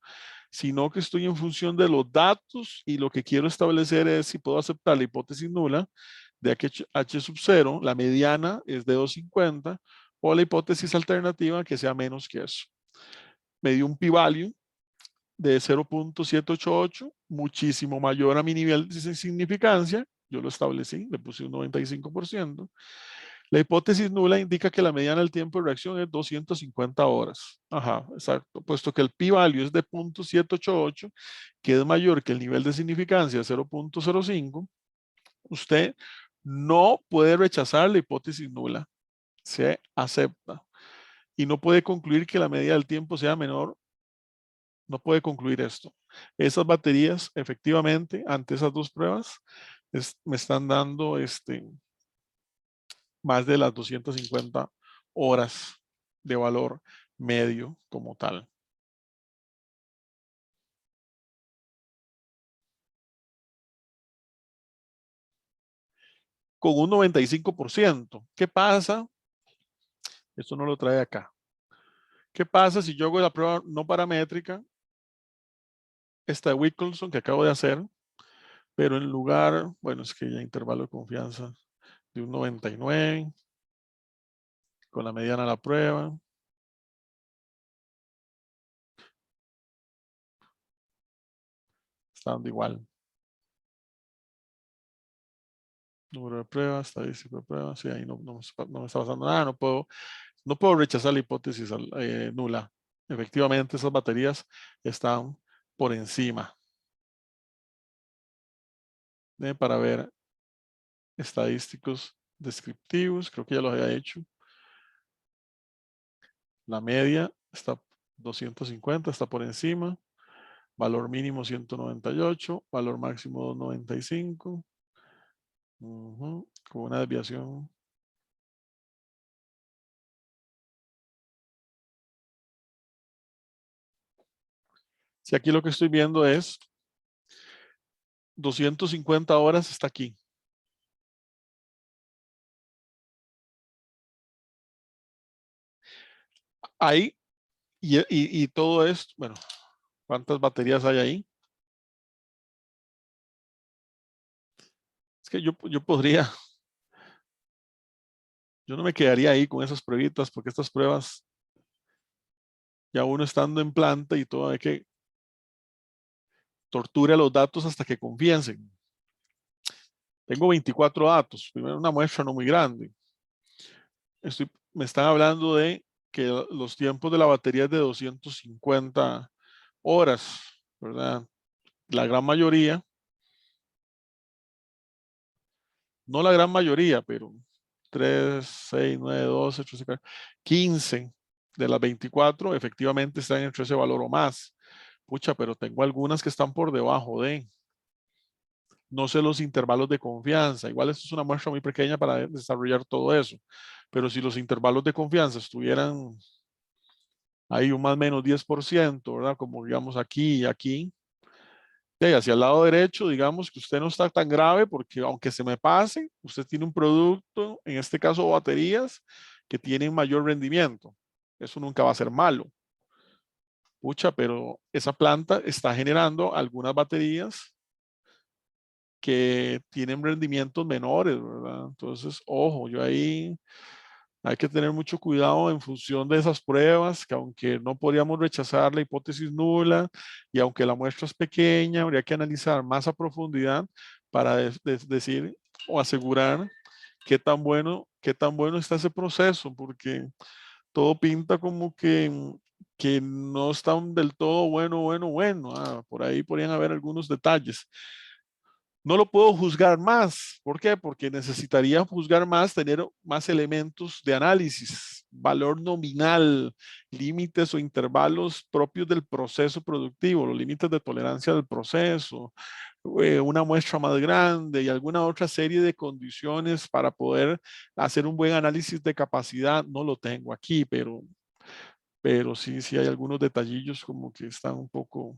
sino que estoy en función de los datos y lo que quiero establecer es si puedo aceptar la hipótesis nula de H sub 0, la mediana es de 250, o la hipótesis alternativa que sea menos que eso. Me dio un p-value de 0.788, muchísimo mayor a mi nivel de significancia. Yo lo establecí, le puse un 95%. La hipótesis nula indica que la mediana del tiempo de reacción es 250 horas. Ajá, exacto. Puesto que el p-value es de 0.788, que es mayor que el nivel de significancia 0.05, usted no puede rechazar la hipótesis nula. Se acepta. Y no puede concluir que la medida del tiempo sea menor. No puede concluir esto. Esas baterías, efectivamente, ante esas dos pruebas, me están dando más de las 250 horas de valor medio como tal. Con un 95%. ¿Qué pasa? Esto no lo trae acá. ¿Qué pasa si yo hago la prueba no paramétrica, esta de Wilkinson que acabo de hacer, pero en lugar, bueno, es que ya intervalo de confianza de un 99, con la mediana a la prueba. Está dando igual. Número de pruebas, estadístico de pruebas, sí, ahí no me está pasando nada, no puedo rechazar la hipótesis nula. Efectivamente, esas baterías están por encima. Para ver estadísticos descriptivos, creo que ya los había hecho. La media está 250, está por encima. Valor mínimo 198, valor máximo 295. Con una desviación. Si aquí lo que estoy viendo es 250 horas está aquí. Ahí, y todo esto, bueno, ¿cuántas baterías hay ahí? Es que yo podría, yo no me quedaría ahí con esas pruebitas, porque estas pruebas, ya uno estando en planta y todo, hay que torture los datos hasta que confiesen. Tengo 24 datos, primero una muestra no muy grande. Me están hablando de que los tiempos de la batería es de 250 horas, ¿verdad? La gran mayoría, no la gran mayoría, pero 3, 6, 9, 12, 13, 15 de las 24 efectivamente están entre ese valor o más. Pucha, pero tengo algunas que están por debajo de. No sé los intervalos de confianza. Igual esto es una muestra muy pequeña para desarrollar todo eso. Pero si los intervalos de confianza estuvieran ahí un más o menos 10%, ¿verdad? Como digamos aquí y aquí. Y hacia el lado derecho, digamos que usted no está tan grave porque aunque se me pase, usted tiene un producto, en este caso baterías, que tienen mayor rendimiento. Eso nunca va a ser malo. Pucha, pero esa planta está generando algunas baterías que tienen rendimientos menores, ¿verdad? Entonces, ojo, yo ahí hay que tener mucho cuidado en función de esas pruebas, que aunque no podríamos rechazar la hipótesis nula y aunque la muestra es pequeña, habría que analizar más a profundidad para decir o asegurar qué tan bueno está ese proceso, porque todo pinta como que no está del todo bueno. Por ahí podrían haber algunos detalles. No lo puedo juzgar más. ¿Por qué? Porque necesitaría juzgar más, tener más elementos de análisis, valor nominal, límites o intervalos propios del proceso productivo, los límites de tolerancia del proceso, una muestra más grande y alguna otra serie de condiciones para poder hacer un buen análisis de capacidad. No lo tengo aquí, pero sí hay algunos detallillos como que están un poco.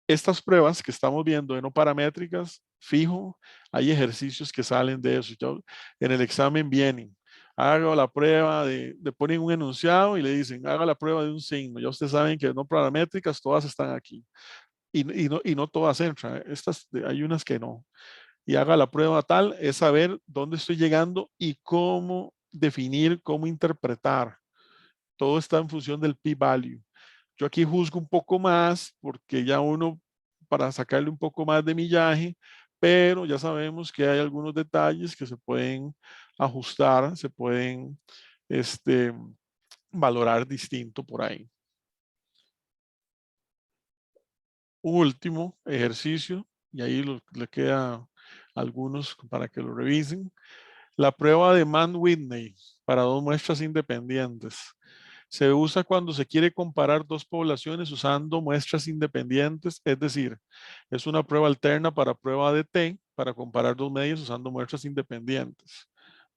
Estas pruebas que estamos viendo de no paramétricas, fijo, hay ejercicios que salen de eso. En el examen vienen, haga la prueba le ponen un enunciado y le dicen, haga la prueba de un signo. Ya ustedes saben que no paramétricas, todas están aquí. Y no todas entran. Hay unas que no. Y haga la prueba tal, es saber dónde estoy llegando y cómo definir, cómo interpretar. Todo está en función del p-value. Yo aquí juzgo un poco más porque ya uno, para sacarle un poco más de millaje, pero ya sabemos que hay algunos detalles que se pueden ajustar, se pueden este, valorar distinto por ahí. Un último ejercicio, y ahí le queda algunos para que lo revisen. La prueba de Mann-Whitney para dos muestras independientes. Se usa cuando se quiere comparar dos poblaciones usando muestras independientes, es decir, es una prueba alterna para prueba de T para comparar dos medios usando muestras independientes.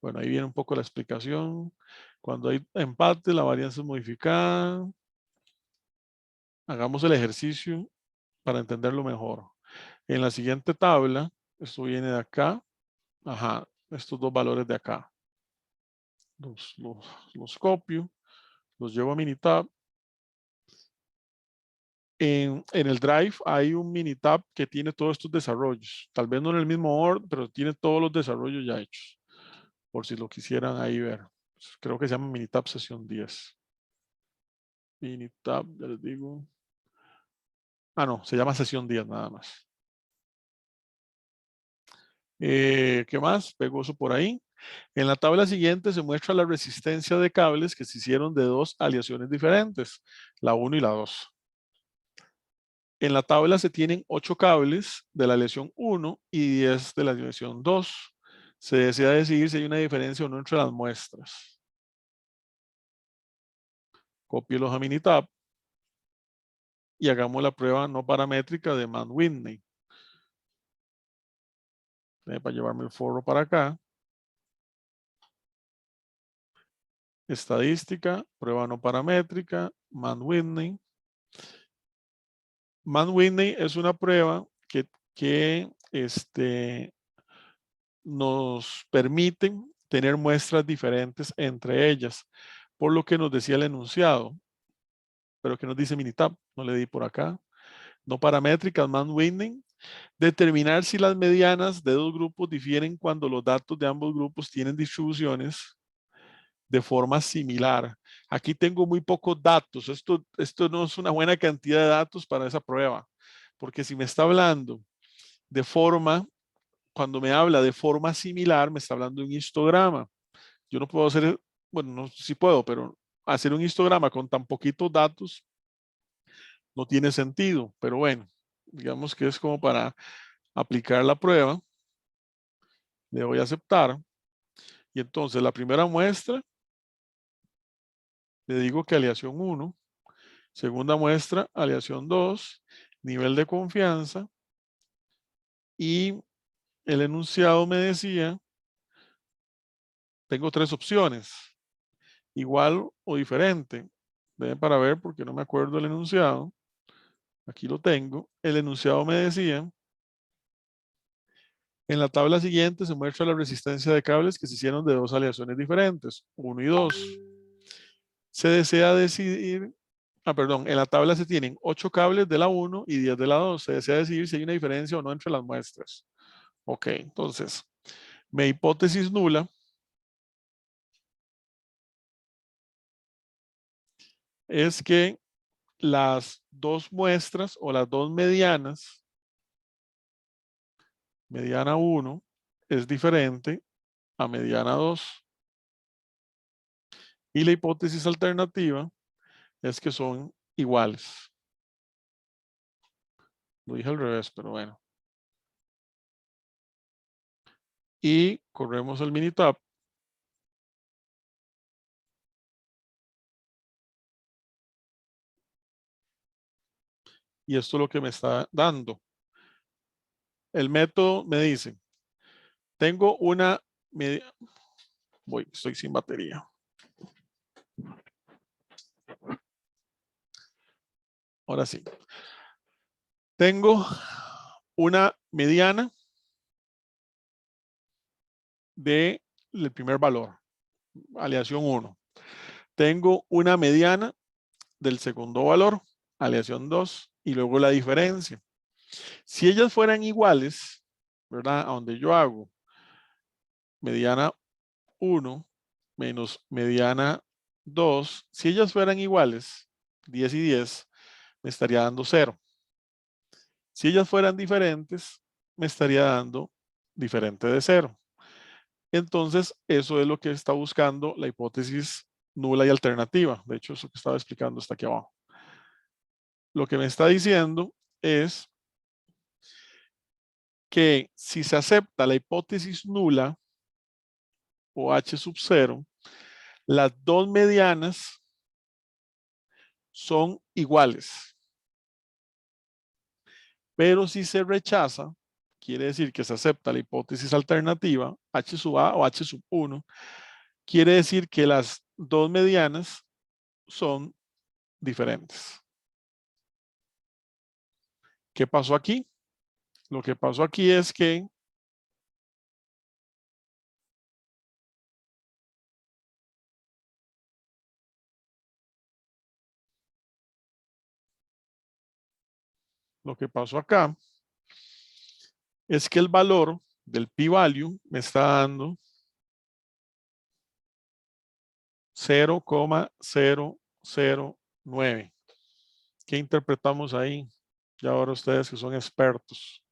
Bueno, ahí viene un poco la explicación. Cuando hay empate, la varianza es modificada. Hagamos el ejercicio para entenderlo mejor. En la siguiente tabla, esto viene de acá. Ajá, estos dos valores de acá. los copio, los llevo a Minitab. En el Drive hay un Minitab que tiene todos estos desarrollos. Tal vez no en el mismo orden, pero tiene todos los desarrollos ya hechos. Por si lo quisieran ahí ver. Creo que se llama Minitab sesión 10. Minitab, ya les digo. Ah, no, se llama sesión 10 nada más. ¿Qué más? Pego eso por ahí. En la tabla siguiente se muestra la resistencia de cables que se hicieron de dos aleaciones diferentes, la 1 y la 2. En la tabla se tienen 8 cables de la aleación 1 y 10 de la aleación 2. Se desea decidir si hay una diferencia o no entre las muestras. Cópielos a Minitab y hagamos la prueba no paramétrica de Mann-Whitney. Para llevarme el forro para acá. Estadística, prueba no paramétrica, Mann-Whitney. Mann-Whitney es una prueba que nos permite tener muestras diferentes entre ellas, por lo que nos decía el enunciado, pero que nos dice Minitab, no le di por acá. No paramétricas, Mann-Whitney. Determinar si las medianas de dos grupos difieren cuando los datos de ambos grupos tienen distribuciones de forma similar. Aquí tengo muy pocos datos. Esto no es una buena cantidad de datos para esa prueba, porque si me está hablando de forma, cuando me habla de forma similar, me está hablando de un histograma. Yo no puedo hacer, bueno, no sé si puedo, pero hacer un histograma con tan poquitos datos no tiene sentido. Pero bueno, digamos que es como para aplicar la prueba. Le voy a aceptar. Y entonces la primera muestra, le digo que aleación 1. Segunda muestra, aleación 2. Nivel de confianza. Y el enunciado me decía, tengo 3 opciones. Igual o diferente. Ven para ver porque no me acuerdo el enunciado. Aquí lo tengo. El enunciado me decía, en la tabla siguiente se muestra la resistencia de cables que se hicieron de dos aleaciones diferentes, 1 y 2. Se desea decidir, perdón, en la tabla se tienen 8 cables de la 1 y 10 de la 2. Se desea decidir si hay una diferencia o no entre las muestras. Ok, entonces, mi hipótesis nula es que las dos muestras o las dos medianas, mediana 1 es diferente a mediana 2. Y la hipótesis alternativa es que son iguales. Lo dije al revés, pero bueno. Y corremos el Minitab. Y esto es lo que me está dando. El método me dice, tengo una media... estoy sin batería. Ahora sí. Tengo una mediana del primer valor, aleación 1. Tengo una mediana del segundo valor, aleación 2, y luego la diferencia. Si ellas fueran iguales, ¿verdad? A donde yo hago mediana 1 menos mediana 2, si ellas fueran iguales, 10 y 10, me estaría dando 0. Si ellas fueran diferentes, me estaría dando diferente de 0. Entonces, eso es lo que está buscando la hipótesis nula y alternativa. De hecho, eso que estaba explicando está aquí abajo. Lo que me está diciendo es que si se acepta la hipótesis nula o H sub 0, las dos medianas son iguales. Pero si se rechaza, quiere decir que se acepta la hipótesis alternativa, H sub A o H sub 1, quiere decir que las dos medianas son diferentes. ¿Qué pasó aquí? Lo que pasó aquí es que lo que pasó acá es que el valor del p-value me está dando 0,009. ¿Qué interpretamos ahí? Ya ahora ustedes que son expertos.